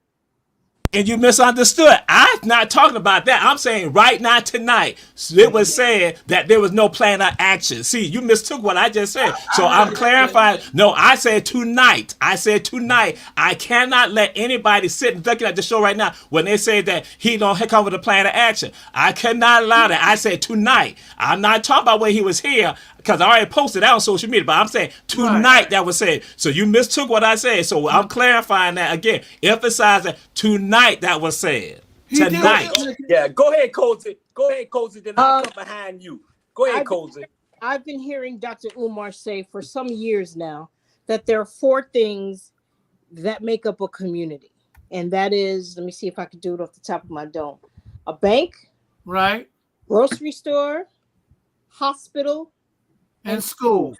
And you misunderstood. I'm not talking about that. I'm saying right now, tonight, it was said that there was no plan of action. See, you mistook what I just said. So I'm clarifying. No, I said tonight. I cannot let anybody sit and looking at the show right now when they say that he don't come with a plan of action. I cannot allow that. I said tonight. I'm not talking about when he was here, because I already posted that on social media, but I'm saying tonight that was said. So you mistook what I said. So I'm clarifying that again. Emphasize that tonight that was said. Tonight. Yeah, go ahead, Cozy. Then I'll come behind you. Go ahead, Cozy. I've been hearing Dr. Umar say for some years now that there are 4 things that make up a community. And that is, let me see if I can do it off the top of my dome. A bank. Right. Grocery store. Hospital. And school.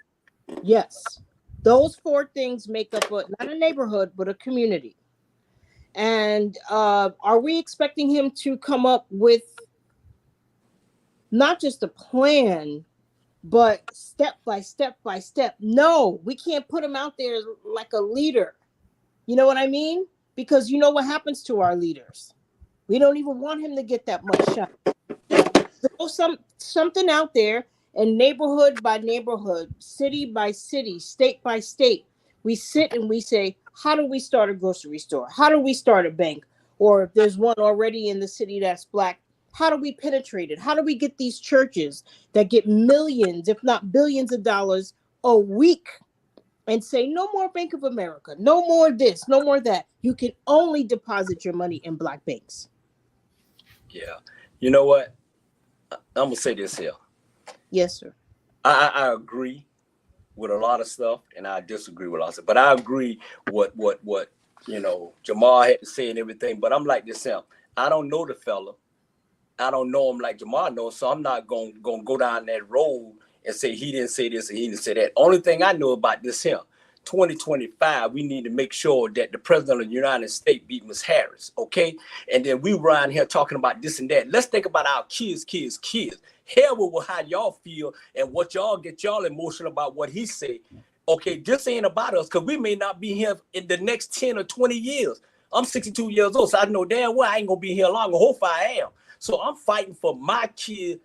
Yes. Those 4 things make up not a neighborhood, but a community. And are we expecting him to come up with not just a plan, but step by step by step? No, we can't put him out there like a leader. You know what I mean? Because you know what happens to our leaders. We don't even want him to get that much shot. Throw something out there. And neighborhood by neighborhood, city by city, state by state, we sit and we say, how do we start a grocery store? How do we start a bank? Or if there's one already in the city that's Black, how do we penetrate it? How do we get these churches that get millions, if not billions of dollars a week and say, no more Bank of America, no more this, no more that. You can only deposit your money in Black banks. Yeah. You know what? I'm going to say this here. Yes, sir. I agree. with a lot of stuff, and I disagree with a lot of stuff. But I agree what Jamal had to say and everything. But I'm like this, Sam. I don't know the fella. I don't know him like Jamal knows, so I'm not gonna go down that road and say he didn't say this and he didn't say that. Only thing I know about this here, 2025, we need to make sure that the president of the United States beat Ms. Harris, okay? And then we around here talking about this and that. Let's think about our kids. Hell with how y'all feel and what y'all get y'all emotional about what he say. Okay, this ain't about us because we may not be here in the next 10 or 20 years. I'm 62 years old, so I know damn well I ain't gonna be here long. I hope I am. So I'm fighting for my kids.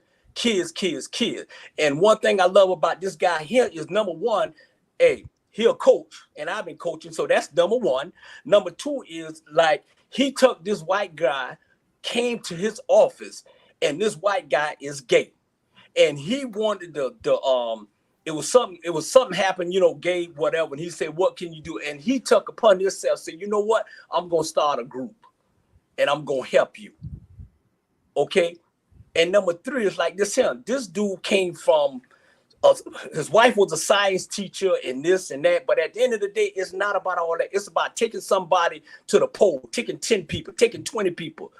And one thing I love about this guy here is, number one, hey, he a coach, and I've been coaching, so that's number one. Number two is, like, he took this white guy, came to his office, and this white guy is gay, and he wanted it was something happened, gay, whatever, and he said, what can you do? And he took upon himself, said, you know what, I'm gonna start a group, and I'm gonna help you. Okay, and number three is like this here. This dude came from, his wife was a science teacher and this and that. But at the end of the day, it's not about all that. It's about taking somebody to the poll, taking 10 people, taking 20 people.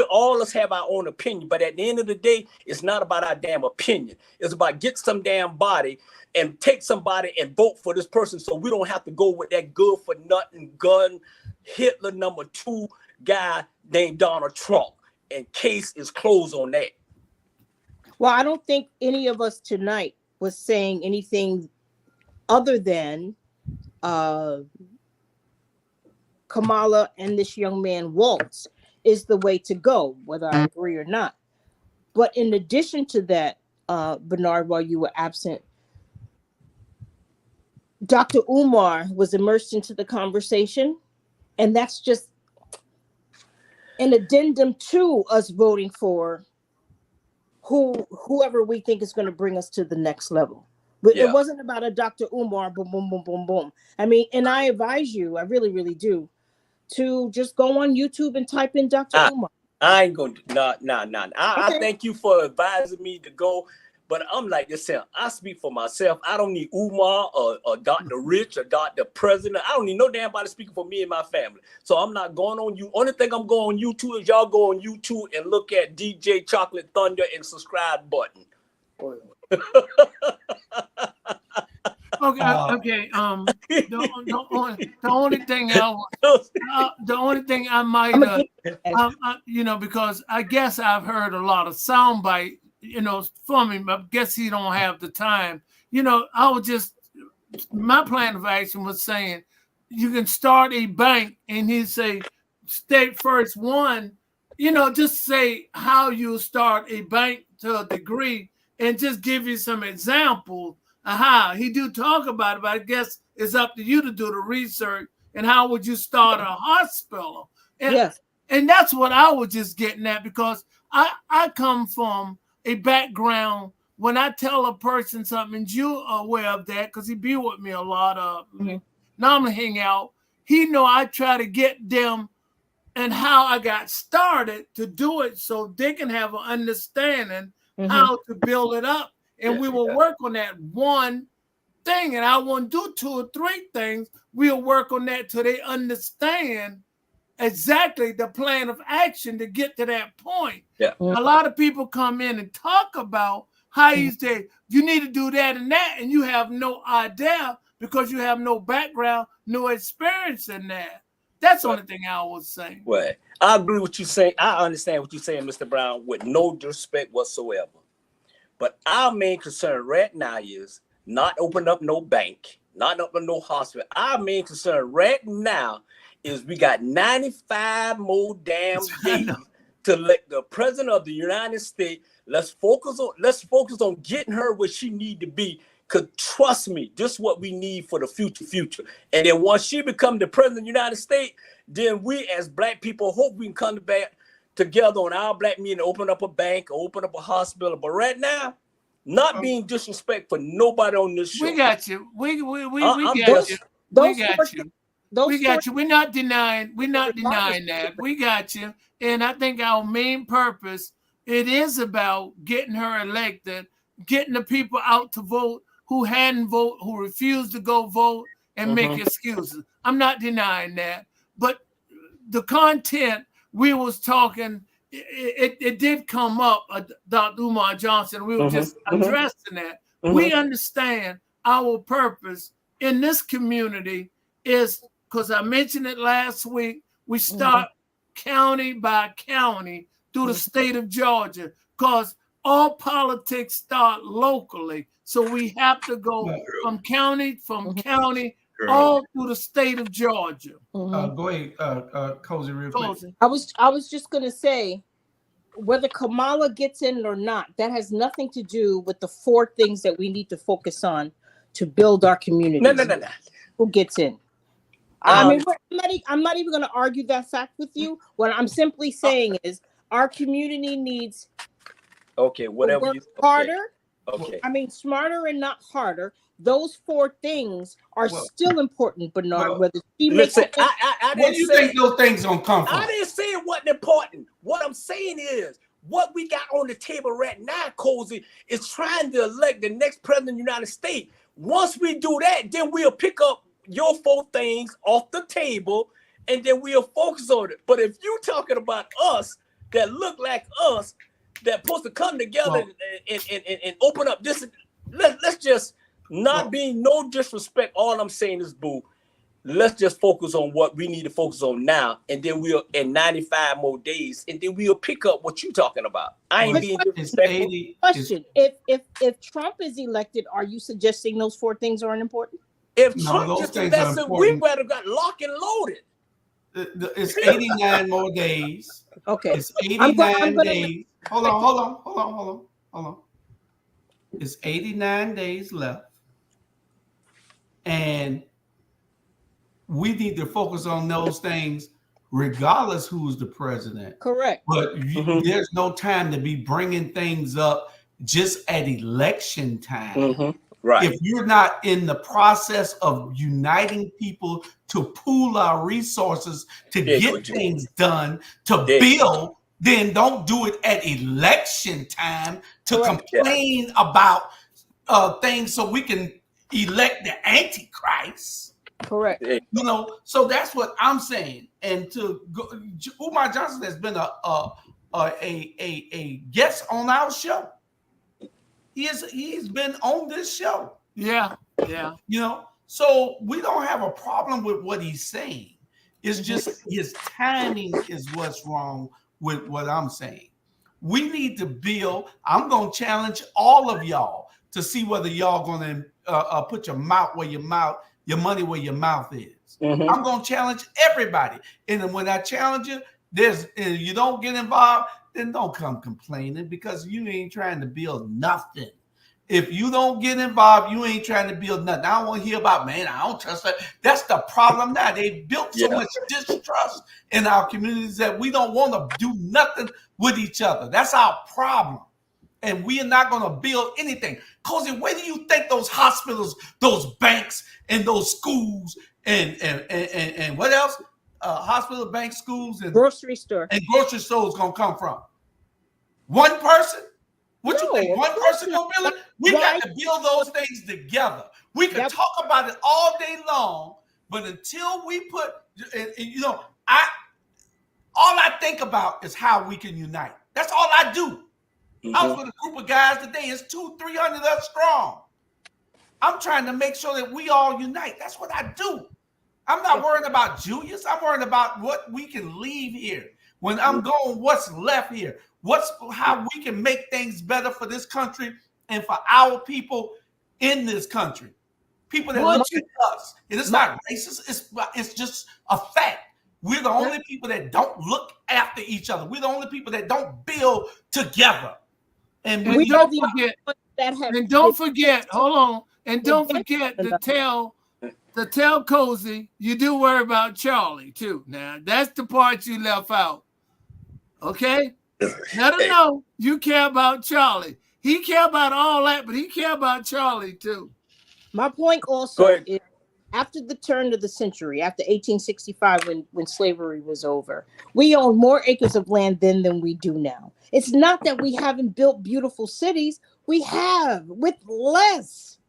All of us have our own opinion. But at the end of the day, it's not about our damn opinion. It's about get some damn body and take somebody and vote for this person, so we don't have to go with that good for nothing gun Hitler number 2 guy named Donald Trump. And case is closed on that. Well, I don't think any of us tonight was saying anything other than Kamala and this young man Waltz is the way to go, whether I agree or not. But in addition to that, Bernard, while you were absent, Dr. Umar was immersed into the conversation, and that's just an addendum to us voting for whoever we think is going to bring us to the next level. But it wasn't about a Dr. Umar, boom, boom, boom, boom, boom. I mean, and I advise you, I really, really do, to just go on YouTube and type in Dr. Umar. I ain't going to, no. I thank you for advising me to go. But I'm like this, I speak for myself. I don't need Umar or Dr. Rich or Dr. President. I don't need no damn body speaking for me and my family. So I'm not going on you. Only thing I'm going on YouTube is y'all go on YouTube and look at DJ Chocolate Thunder and subscribe button. Okay. The only thing I might, because I guess I've heard a lot of soundbite, for me, but I guess he don't have the time. My plan of action was saying, you can start a bank, and he'd say, state first one, just say how you start a bank to a degree, and just give you some examples of how. He do talk about it, but I guess it's up to you to do the research, and how would you start a hospital? And that's what I was just getting at, because I come from a background. When I tell a person something, and you're aware of that because he be with me a lot, normally hang out, he know I try to get them and how I got started to do it so they can have an understanding how to build it up. And we will work on that one thing, and I won't do 2 or 3 things. We'll work on that till they understand exactly the plan of action to get to that point. A lot of people come in and talk about how you say you need to do that and that, and you have no idea because you have no background, no experience in that. That's the only thing I was saying. Well, I agree with you saying. I understand what you're saying, Mr. Brown, with no disrespect whatsoever. But our main concern right now is not open up no bank, not open no hospital. Our main concern right now is we got 95 more damn days to let the president of the United States. Let's focus on getting her where she need to be. Cause trust me, this is what we need for the future. And then once she become the president of the United States, then we as black people hope we can come back together on our black meeting, open up a bank, or open up a hospital. But right now, not being disrespectful for nobody on this show. We got you. We got you. We got you. We got you. We're not denying that. We got you. And I think our main purpose, it is about getting her elected, getting the people out to vote who hadn't voted, who refused to go vote and make excuses. I'm not denying that. But the content we was talking, it did come up, Dr. Umar Johnson. We were just addressing that. We understand our purpose in this community is, because I mentioned it last week, we start county by county through the state of Georgia, because all politics start locally. So we have to go from county, all through the state of Georgia. Go ahead, Cozy, real quick. I was just gonna say, whether Kamala gets in or not, that has nothing to do with the 4 things that we need to focus on to build our community. No. Who gets in? I mean, I'm not even going to argue that fact with you. What I'm simply saying is our community needs whatever harder. Okay. I mean, smarter and not harder. Those 4 things are still important, Bernard. Whether she makes it, I where do you think those things gonna come from? I didn't say it wasn't important. What I'm saying is, what we got on the table right now, Cozy, is trying to elect the next president of the United States. Once we do that, then we'll pick up your 4 things off the table, and then we'll focus on it. But if you talking about us that look like us, that supposed to come together and open up this, let's just not being no disrespect. All I'm saying is, boo, let's just focus on what we need to focus on now, and then we'll in 95 more days, and then we'll pick up what you talking about. I ain't being disrespectful. Question: If Trump is elected, are you suggesting those 4 things aren't important? If Trump gets elected, we better got locked and loaded. It's 89 more days. Okay. It's 89 days. Hold on. It's 89 days left. And we need to focus on those things regardless who's the president. Correct. But there's no time to be bringing things up just at election time. Right. If you're not in the process of uniting people to pool our resources to get things done, to build, then don't do it at election time to complain about things so we can elect the Antichrist. Correct. You know, so that's what I'm saying. And Umar Johnson has been a guest on our show. He's been on this show. Yeah. You know, so we don't have a problem with what he's saying. It's just his timing is what's wrong with what I'm saying. We need to build. I'm going to challenge all of y'all to see whether y'all going to put your money where your mouth is. I'm going to challenge everybody. And then when I challenge you, you don't get involved, then don't come complaining, because you ain't trying to build nothing. If you don't get involved, you ain't trying to build nothing. I don't want to hear about, man, I don't trust that. That's the problem now. They built so much distrust in our communities that we don't want to do nothing with each other. That's our problem. And we are not going to build anything. Cozy, where do you think those hospitals, those banks, and those schools, and what else? Hospital, bank, schools, and grocery store, and grocery stores gonna come from? One person? What you think? One person gonna build it? We got to build those things together. We can talk about it all day long, but until we put, all I think about is how we can unite. That's all I do. I was with a group of guys today. It's 200-300 of us strong. I'm trying to make sure that we all unite. That's what I do. I'm not worrying about Julius. I'm worrying about what we can leave here. When I'm going, what's left here? How we can make things better for this country and for our people in this country. People that look at us. And it's not racist. It's just a fact. We're the only people that don't look after each other. We're the only people that don't build together. And we don't forget. And don't forget. Hold on. And don't forget to tell Cozy you do worry about Charlie too. Now that's the part you left out. Okay? Let him know you care about Charlie. He care about all that, but he care about Charlie too. My point also is, after the turn of the century, after 1865, when slavery was over, we owned more acres of land then than we do now. It's not that we haven't built beautiful cities. We have, with less.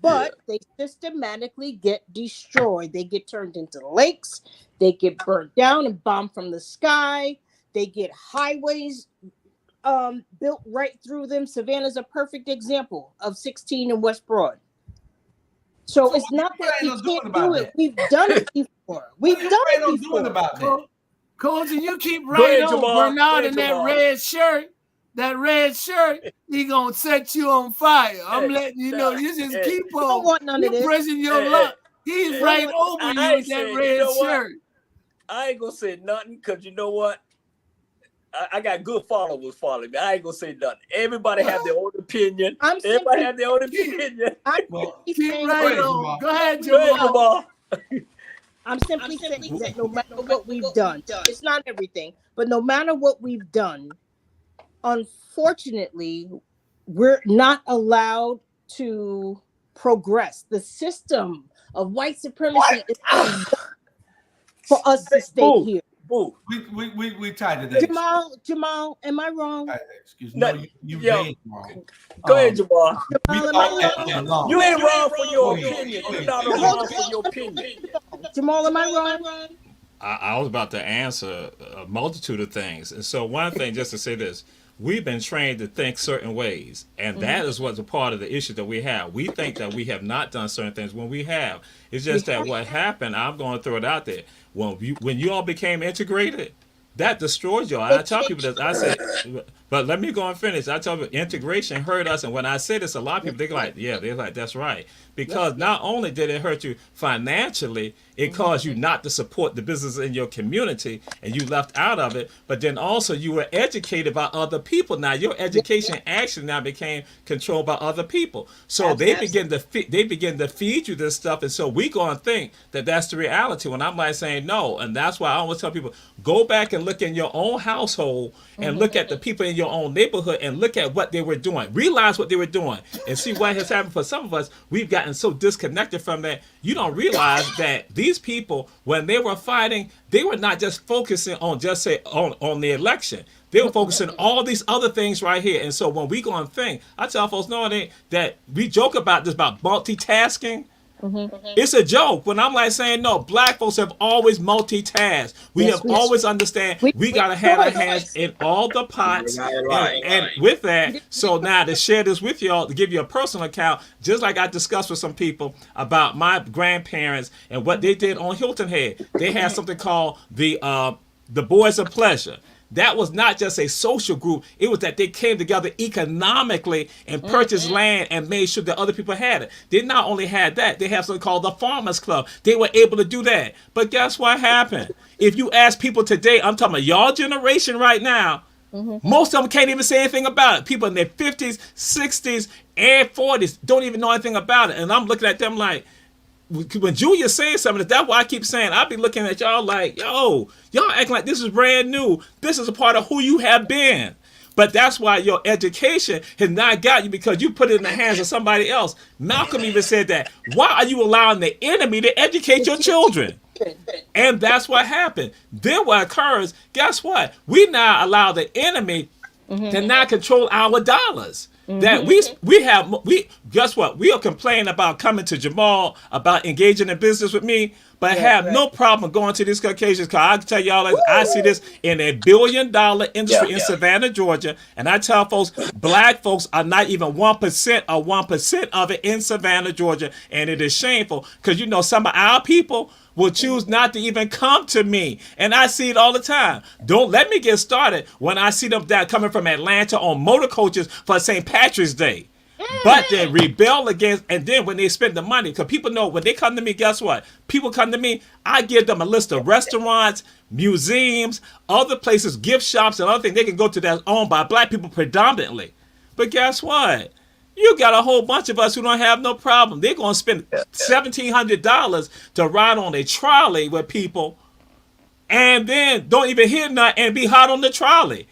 but they systematically get destroyed. They get turned into lakes. They get burnt down and bombed from the sky. They get highways built right through them. Savannah's a perfect example of 16 and West Broad. So it's not that we can't do it. We've done it before. We've done it before. Coach, and you keep right on Bernard in that red shirt. That red shirt, he gonna set you on fire. I'm letting you know. You just keep on. Don't want none of this. Pressing your luck. He's right over you with that red shirt. I ain't gonna say nothing because you know what? I got good followers following me. I ain't gonna say nothing. Everybody have their own opinion. Everybody have their own opinion. Keep right on. Go ahead, Jamal. I'm simply saying that no matter what we've done, it's not everything, but no matter what we've done, unfortunately, we're not allowed to progress. The system of white supremacy is for us to stay here. Boo. We tied to that. Jamal, am I wrong? Excuse me. No, you ain't wrong. Go ahead, Jamal. You ain't wrong for your opinion. You're not wrong for your opinion. Jamal, am I wrong? I was about to answer a multitude of things. And so one thing, just to say this, we've been trained to think certain ways. And that is what's a part of the issue that we have. We think that we have not done certain things when we have. It's just that what happened, I'm going to throw it out there. When you all became integrated, that destroyed y'all. I tell people this. I say, but let me go and finish. I tell people integration hurt us. And when I say this, a lot of people, they're like, that's right. Because not only did it hurt you financially, it caused you not to support the business in your community and you left out of it, but then also you were educated by other people. Now your education actually now became controlled by other people. So they begin to feed you this stuff, and so we gonna think that that's the reality. When I'm like saying no, and that's why I always tell people, go back and look in your own household and look at the people in your own neighborhood and look at what they were doing. Realize what they were doing and see what has happened. For some of us, we've gotten so disconnected from that. You don't realize that these people, when they were fighting, they were not just focusing on on the election. They were focusing on all these other things right here. And so when we go and think, I tell folks, that we joke about this, about multitasking. It's a joke. When I'm like saying, no, black folks have always multitasked. We have always understand we got to have our hands in all the pots. And with that, so now to share this with y'all, to give you a personal account, just like I discussed with some people about my grandparents and what they did on Hilton Head. They had something called the Boys of Pleasure. That was not just a social group. It was that they came together economically and purchased land and made sure that other people had it. They not only had that, they have something called the Farmers Club. They were able to do that. But guess what happened? If you ask people today, I'm talking about y'all generation right now, most of them can't even say anything about it. People in their 50s, 60s, and 40s don't even know anything about it. And I'm looking at them like, when Julia's saying something, that's why I keep saying, I'll be looking at y'all like, yo, y'all acting like this is brand new. This is a part of who you have been. But that's why your education has not got you, because you put it in the hands of somebody else. Malcolm even said that. Why are you allowing the enemy to educate your children? And that's what happened. Then what occurs, guess what? We now allow the enemy to now control our dollars. That we guess what? We'll complain about coming to Jamal, about engaging in business with me, but have no problem going to these occasions. Cause I can tell y'all, like, I see this in $1 billion industry in Savannah, Georgia, and I tell folks, black folks are not even 1% or 1% of it in Savannah, Georgia, and it is shameful because some of our people will choose not to even come to me. And I see it all the time. Don't let me get started when I see them that coming from Atlanta on motor coaches for St. Patrick's Day. But they rebel against, and then when they spend the money, because people know when they come to me, guess what? People come to me, I give them a list of restaurants, museums, other places, gift shops, and other things they can go to that's owned by black people predominantly. But guess what? You got a whole bunch of us who don't have no problem. They're going to spend $1,700 to ride on a trolley with people and then don't even hear nothing and be hot on the trolley.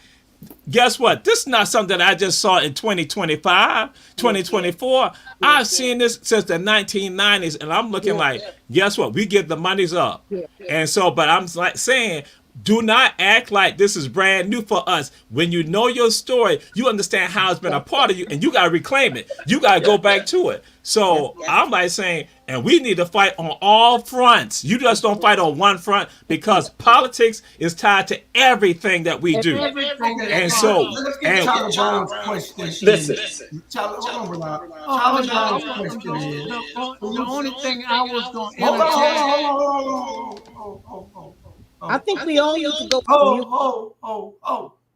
Guess what? This is not something that I just saw in 2025, 2024. I've seen this since the 1990s, and I'm looking like, guess what? We give the monies up. And so, but I'm like saying, Do not act like this is brand new for us. When you know your story, you understand how it's been a part of you, and you got to reclaim it. You got to go back to it. So I'm like saying, and we need to fight on all fronts. You just don't fight on one front, because politics is tied to everything that we do. And so, let's get Charlie Brown's question. Listen. Charlie Brown's question is, the only thing I was going to hold on. I think we all need to go.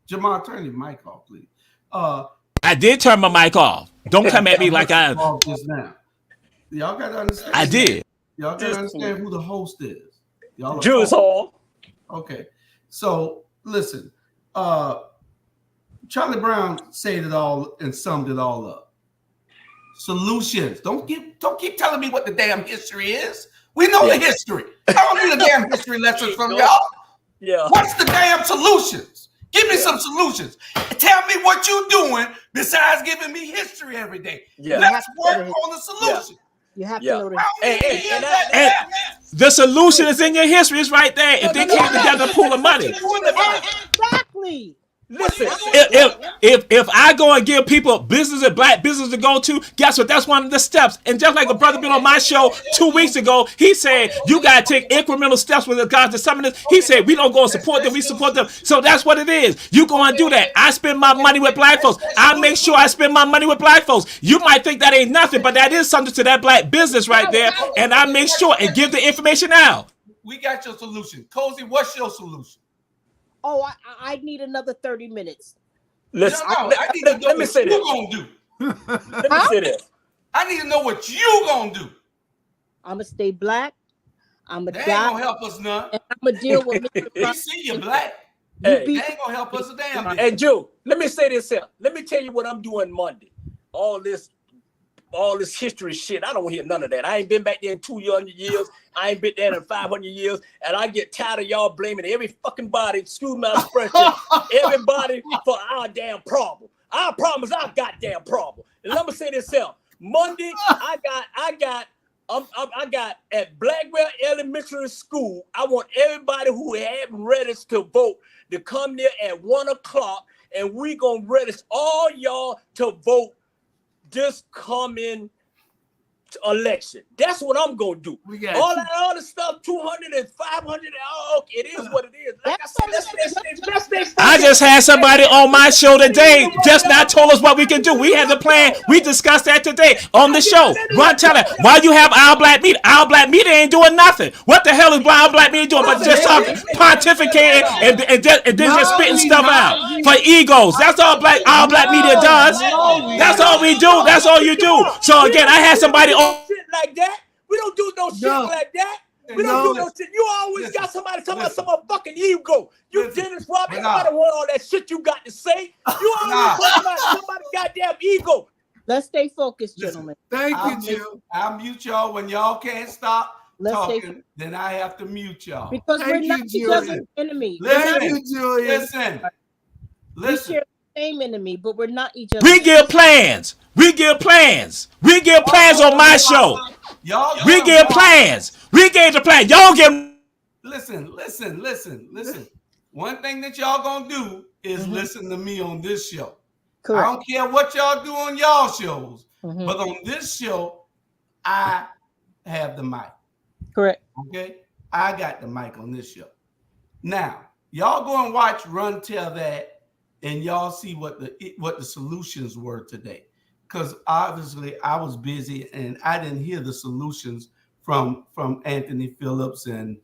Jamal, turn your mic off, please. I did turn my mic off. Don't come at me like I. Just now. Y'all got to understand. I did. Y'all got to understand who the host is. Y'all Jules Hall. Okay. So listen, Charlie Brown said it all and summed it all up. Solutions. Don't keep telling me what the damn history is. We know the history. I don't need a damn history lesson from y'all. Yeah. What's the damn solutions? Give me some solutions. Tell me what you're doing besides giving me history every day. Yeah. Let's work on the solution. You have to know the And the solution is in your history. It's right there. If they came together to pool of money. Exactly. Listen, if I go and give people business, black business to go to, guess what? That's one of the steps. And just like a brother been on my show 2 weeks ago, he said you gotta take incremental steps with regards to some of this. He said we don't go and support them, we support them. So that's what it is. You go and do that. I spend my money with black folks. I make sure I spend my money with black folks. You might think that ain't nothing, but that is something to that black business right there. And I make sure and give the information out. We got your solution. Cozy, what's your solution? Oh, I need another 30 minutes. Listen, I need to know let me what say you this. gonna do. Let me say this. I need to know what you gonna do. I'm gonna stay black. I'm a They ain't gonna help us none. And I'm gonna deal with Mr. We see you black. Hey. They ain't gonna help us a damn bit. Hey, Joe, let me say this here. Let me tell you what I'm doing Monday. All this history shit. I don't want to hear none of that. I ain't been back there in 200 years. I ain't been there in 500 years. And I get tired of y'all blaming every fucking body, excuse my expression, everybody for our damn problem. Our problem is our goddamn problem. And let me say this here. Monday, I got at Blackwell Elementary School, I want everybody who haven't registered to vote to come there at 1 o'clock, and we gonna register all y'all to vote this coming election. That's what I'm gonna do. We got all the stuff, 200 and 500. Okay, it is what it is. Like I said, I just had somebody on my show today just not told us what we can do. We had the plan. We discussed that today on the show. Run, tell it. Why you have Our Black Media? Our Black Media ain't doing nothing. What the hell is Our Black Media doing but just pontificating and then just spitting stuff out for egos? That's all Our Black Media does. That's all we do. That's all you do. So again, I had somebody on shit like that. We don't do no shit like that. We don't do no shit. You always got somebody talking about some fucking ego. You Dennis Rodman, I don't want all that shit you got to say. You always talking about somebody goddamn ego. Let's stay focused, gentlemen. Thank you, Jill. I'll mute y'all when y'all can't stop talking. Then I have to mute y'all. Because we're not each other's enemy. Listen. We share the same enemy, but we're not each other. We give plans. We give plans. We give plans on my show. We give plans. We gave the plan. Y'all give. Listen. One thing that y'all gonna do is listen to me on this show. Correct. I don't care what y'all do on y'all shows, but on this show, I have the mic. Correct. Okay, I got the mic on this show. Now, y'all go and watch Run Tell That, and y'all see what the solutions were today. Because obviously I was busy and I didn't hear the solutions from Anthony Phillips and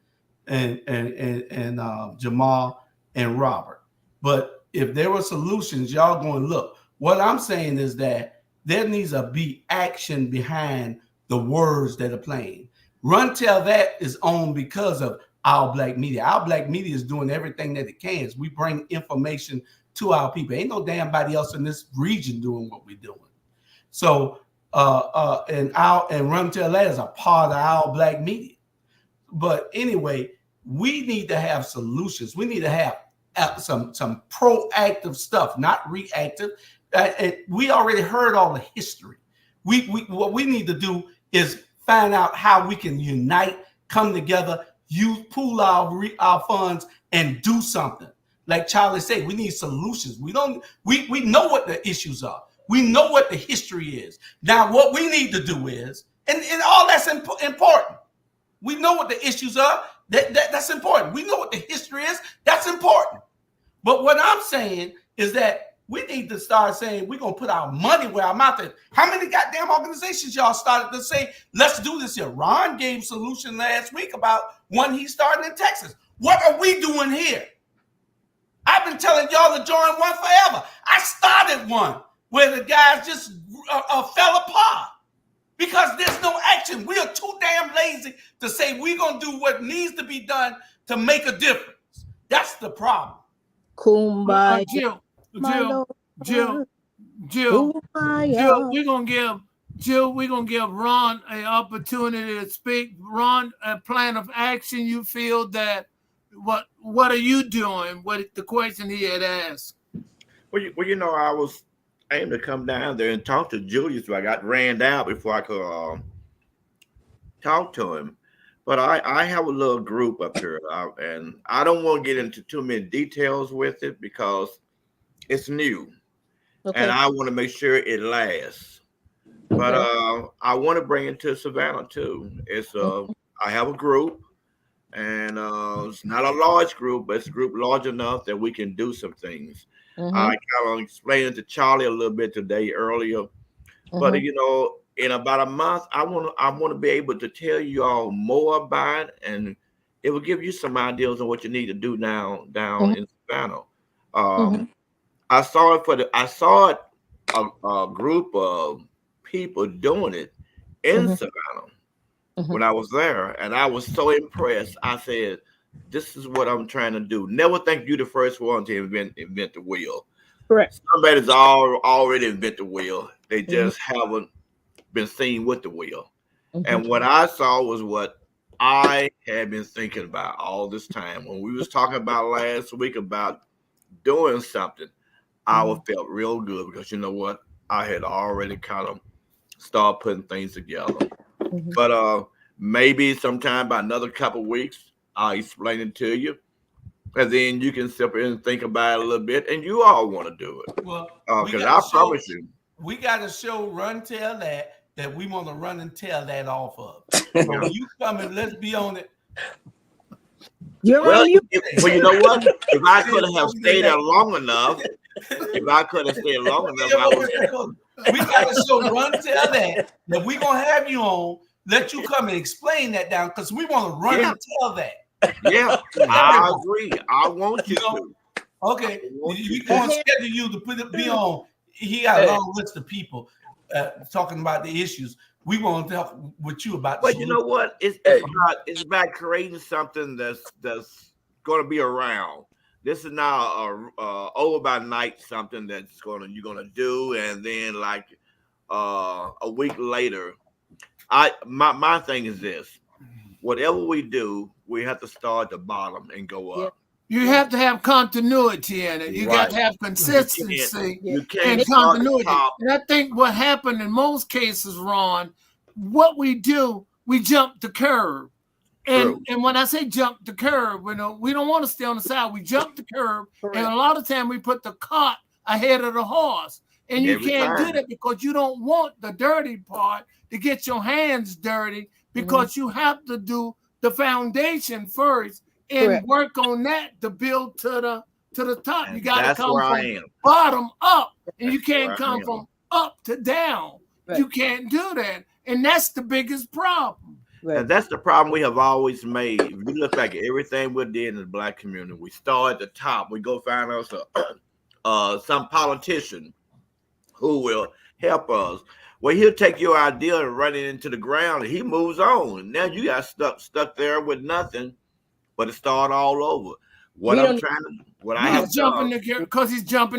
Jamal and Robert. But if there were solutions, y'all go and look. What I'm saying is that there needs to be action behind the words that are playing. Run Tell That is on because of Our Black Media. Our Black Media is doing everything that it can. We bring information to our people. Ain't no damn body else in this region doing what we're doing. So and Run Tell That is a part of Our Black Media. But anyway, we need to have solutions. We need to have some proactive stuff, not reactive. We already heard all the history. What we need to do is find out how we can unite, come together, pool our funds, and do something. Like Charlie said, we need solutions. We know what the issues are. We know what the history is. Now, what we need to do is, and all that's important. We know what the issues are. That's important. We know what the history is. That's important. But what I'm saying is that we need to start saying we're going to put our money where our mouth is. How many goddamn organizations y'all started to say, let's do this here? Ron gave solution last week about one he started in Texas. What are we doing here? I've been telling y'all to join one forever. I started one where the guys just fell apart because there's no action. We are too damn lazy to say we're going to do what needs to be done to make a difference. That's the problem. Kumbaya. Jill, we're gonna give Ron an opportunity to speak. Ron, a plan of action. You feel that what are you doing? What the question he had asked? Well, you know, I was aiming to come down there and talk to Julius, but I got ran out before I could talk to him. But I have a little group up here, and I don't want to get into too many details with it because it's new, and I want to make sure it lasts. But I want to bring it to Savannah too. It's I have a group, and it's not a large group, but it's a group large enough that we can do some things. I kind of explained it to Charlie a little bit today earlier, but you know, in about a month, I want to be able to tell you all more about it, and it will give you some ideas on what you need to do now down in Savannah. I saw a group of people doing it in Savannah when I was there, and I was so impressed. I said, "This is what I'm trying to do." Never think you're the first one to invent the wheel. Correct. Somebody's already invented the wheel. They just haven't been seen with the wheel. And what I saw was what I had been thinking about all this time. When we was talking about last week about doing something, I felt real good because you know what? I had already kind of started putting things together. But maybe sometime by another couple of weeks, I'll explain it to you. And then you can sit and think about it a little bit, and you all want to do it. Well, because I promise you. We got to show Run Tell that we want to run and tell that off of. So when you come and let's be on it. Well, you know what? If I could have stayed there long enough, I would. We got to show Run Tell that we're going to have you on, let you come and explain that down because we want to run and tell that. Yeah, I agree. I want you to. Okay, we going to schedule you to be on. He got a long list of people talking about the issues. We want to talk with you about. But you know what? It's about creating something that's going to be around. This is now over by night something that's you're gonna do, and then like a week later, my thing is this: whatever we do, we have to start at the bottom and go up. You have to have continuity in it. You got to have consistency and continuity. And I think what happened in most cases, Ron, what we do, we jump the curve. And when I say jump the curve, we don't want to stay on the side. We jump the curve, and a lot of time we put the cart ahead of the horse. And you can't do that because you don't want the dirty part to get your hands dirty because you have to do the foundation first and work on that to build to the top. And you got to come from bottom up, and you can't come from up to down. You can't do that, and that's the biggest problem. And that's the problem we have always made. If you look back at everything we did in the Black community, we start at the top. We go find us some politician who will help us. Well, he'll take your idea and run it into the ground, and he moves on. Now you got stuck there with nothing, but it started all over. He's jumping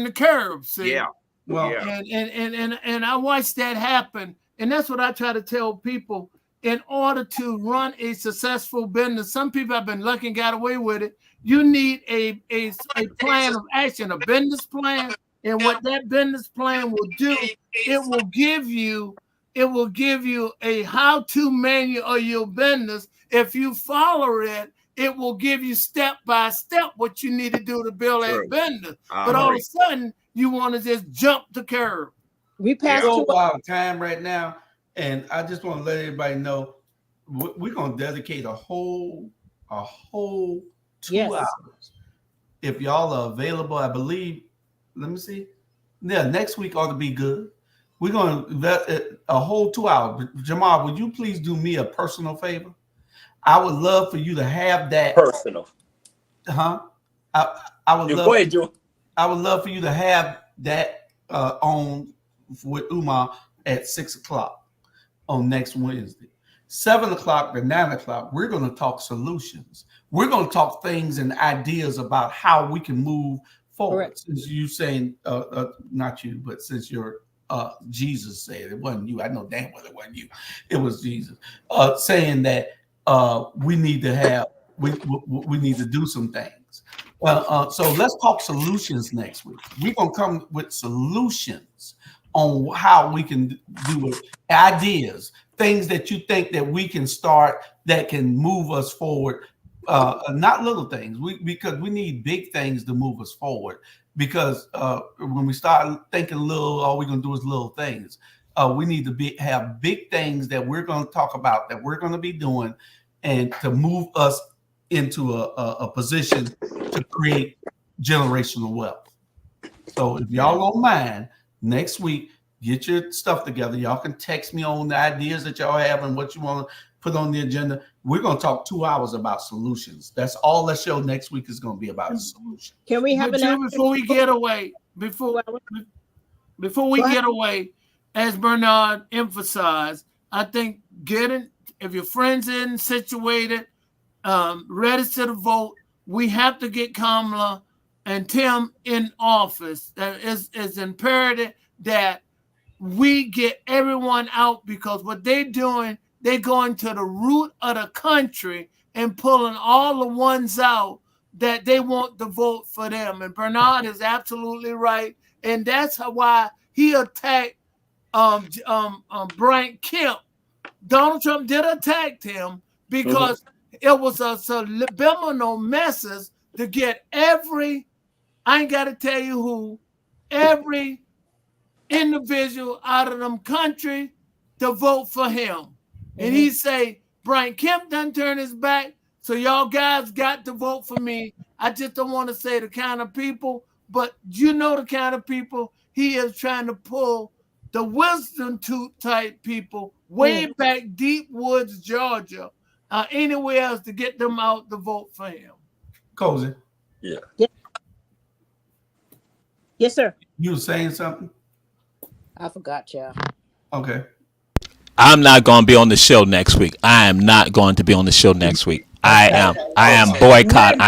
the curve. See? Yeah. Well, and I watched that happen, and that's what I try to tell people. In order to run a successful business, some people have been lucky and got away with it. You need a plan of action, a business plan, and what that business plan will do, it will give you a how-to manual of your business. If you follow it, it will give you step by step what you need to do to build that business. But all of a sudden, you want to just jump the curve. We passed so wild time right now, and I just want to let everybody know we're gonna dedicate a whole 2 hours. If y'all are available, I believe. Let me see. Yeah, next week ought to be good. We're gonna a whole 2 hours. Jamal, would you please do me a personal favor? I would love for you to have that personal. I would love. Go ahead, Joe. I would love for you to have that on with Umar at 6 o'clock on next Wednesday. 7 o'clock to 9 o'clock, we're going to talk solutions. We're going to talk things and ideas about how we can move forward. Correct. Since you saying, not you, but since you're Jesus said it wasn't you. I know damn well it wasn't you. It was Jesus saying that we need to have we need to do some things. So let's talk solutions next week. We're gonna come with solutions on how we can do it, ideas, things that you think that we can start that can move us forward. Not little things. Because we need big things to move us forward. Because when we start thinking little, all we're gonna do is little things. We need to have big things that we're gonna talk about, that we're gonna be doing, and to move us into a position to create generational wealth. So if y'all don't mind, next week, get your stuff together. Y'all can text me on the ideas that y'all have and what you want to put on the agenda. We're going to talk 2 hours about solutions. That's all the show next week is going to be about, a solution. Can we have before we get away, before we get away, as Bernard emphasized, I think if your friends isn't situated, register to vote. We have to get Kamala and Tim in office. It's imperative that we get everyone out, because what they're doing, they're going to the root of the country and pulling all the ones out that they want to vote for them. And Bernard is absolutely right. And that's why he attacked Brian Kemp. Donald Trump did attack him because it was a subliminal message to get I ain't got to tell you who, every individual out of them country to vote for him. And he say, Brian Kemp done turn his back, so y'all guys got to vote for me. I just don't want to say the kind of people, but you know the kind of people he is trying to pull, the wisdom tooth type people way back deep woods, Georgia, anywhere else, to get them out to vote for him. Cozy. Yeah. Yes, sir. You were saying something? I forgot, y'all. Okay. I'm not going to be on the show next week. I am not going to be on the show next week. I am boycotting.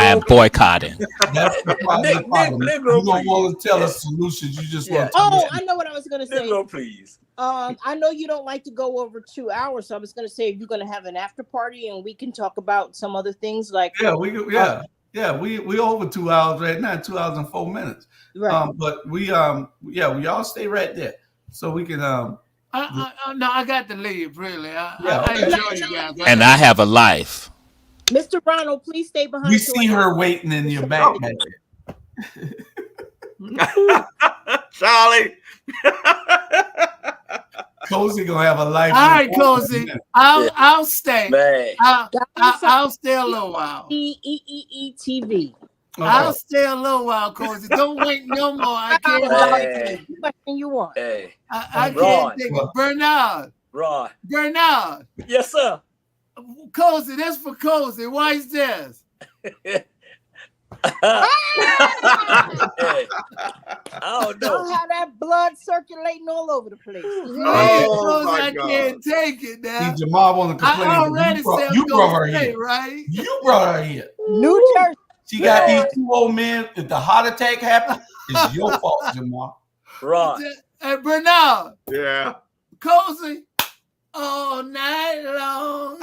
That's the problem. You don't want to tell us solutions. You just want to I know what I was going to say. Negro, please. I know you don't like to go over 2 hours, so I was going to say, if you're going to have an after party and we can talk about some other things like we over 2 hours right now, 2 hours and 4 minutes. Right. But we all stay right there, so we can no, I got to leave. Really, I enjoy you guys. And I have a life. Mr. Ronald, please stay behind. We see her waiting in your back. Charlie. Cozy gonna have a life. All right, Cozy. I'll stay. I'll stay a little while. TV. I'll stay a little while, Cozy. Don't wait no more. I can't. What you want? Hey. I can't take it. Bernard. Right. Bernard. Yes, sir. Cozy, that's for Cozy. Why is this? Hey, I don't know. Don't have that blood circulating all over the place. I can't take it now. See, Jamal want to complain. I already said you brought her stay, here, right? You brought her here. New Jersey. She got these 2 old men. If the heart attack happened, it's your fault, Jamal. Right. Hey, Bernard. Yeah. Cozy. All night long.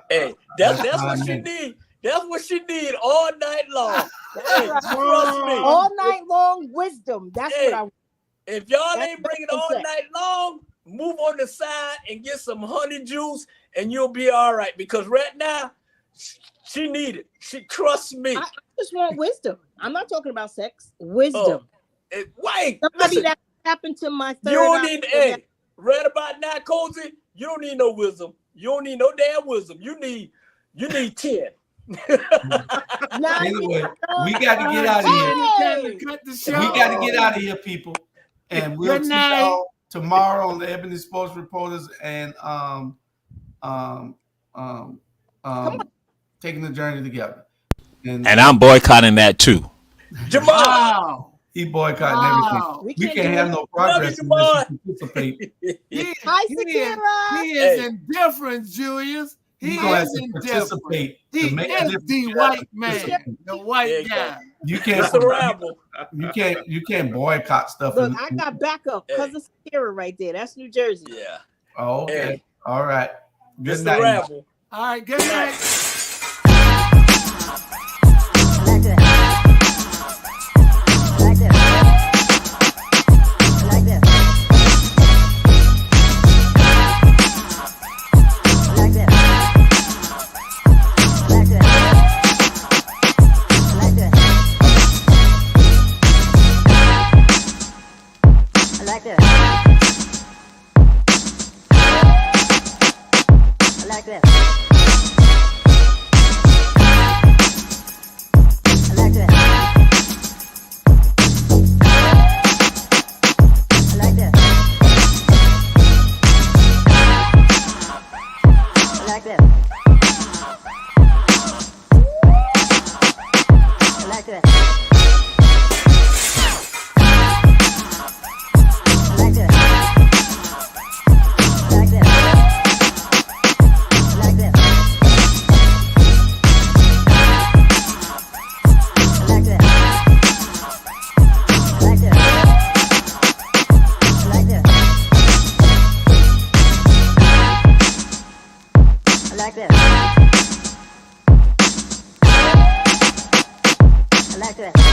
Hey, that's what she need. That's what she need all night long. Hey, trust me. All night long wisdom. That's what I want. If y'all ain't bringing all night long, move on the side and get some honey juice, and you'll be all right. Because right now, she need it. She trusts me. I just want wisdom. I'm not talking about sex. Wisdom. Wait, somebody listen, that happened to my third. you don't need. Hey, right about now, Cozy. You don't need no wisdom. You don't need no damn wisdom. You need 10. Anyway, we got to get out of here. We got to get out of here, people. And we'll see y'all tomorrow on the Ebony Sports Reporters and taking the journey together. And I'm boycotting that too. Jamal. He boycotting everything. We can't have no progress unless you participate. Hi, Sakira. He is indifferent, Julius. He is indifferent. He is the white man, the white guy. You can't. You can't boycott stuff. Look, I got backup because of Sakira right there. That's New Jersey. Yeah. Oh, okay. Hey. All right. Good Mr. night. Rabble. All right. Good night. like that.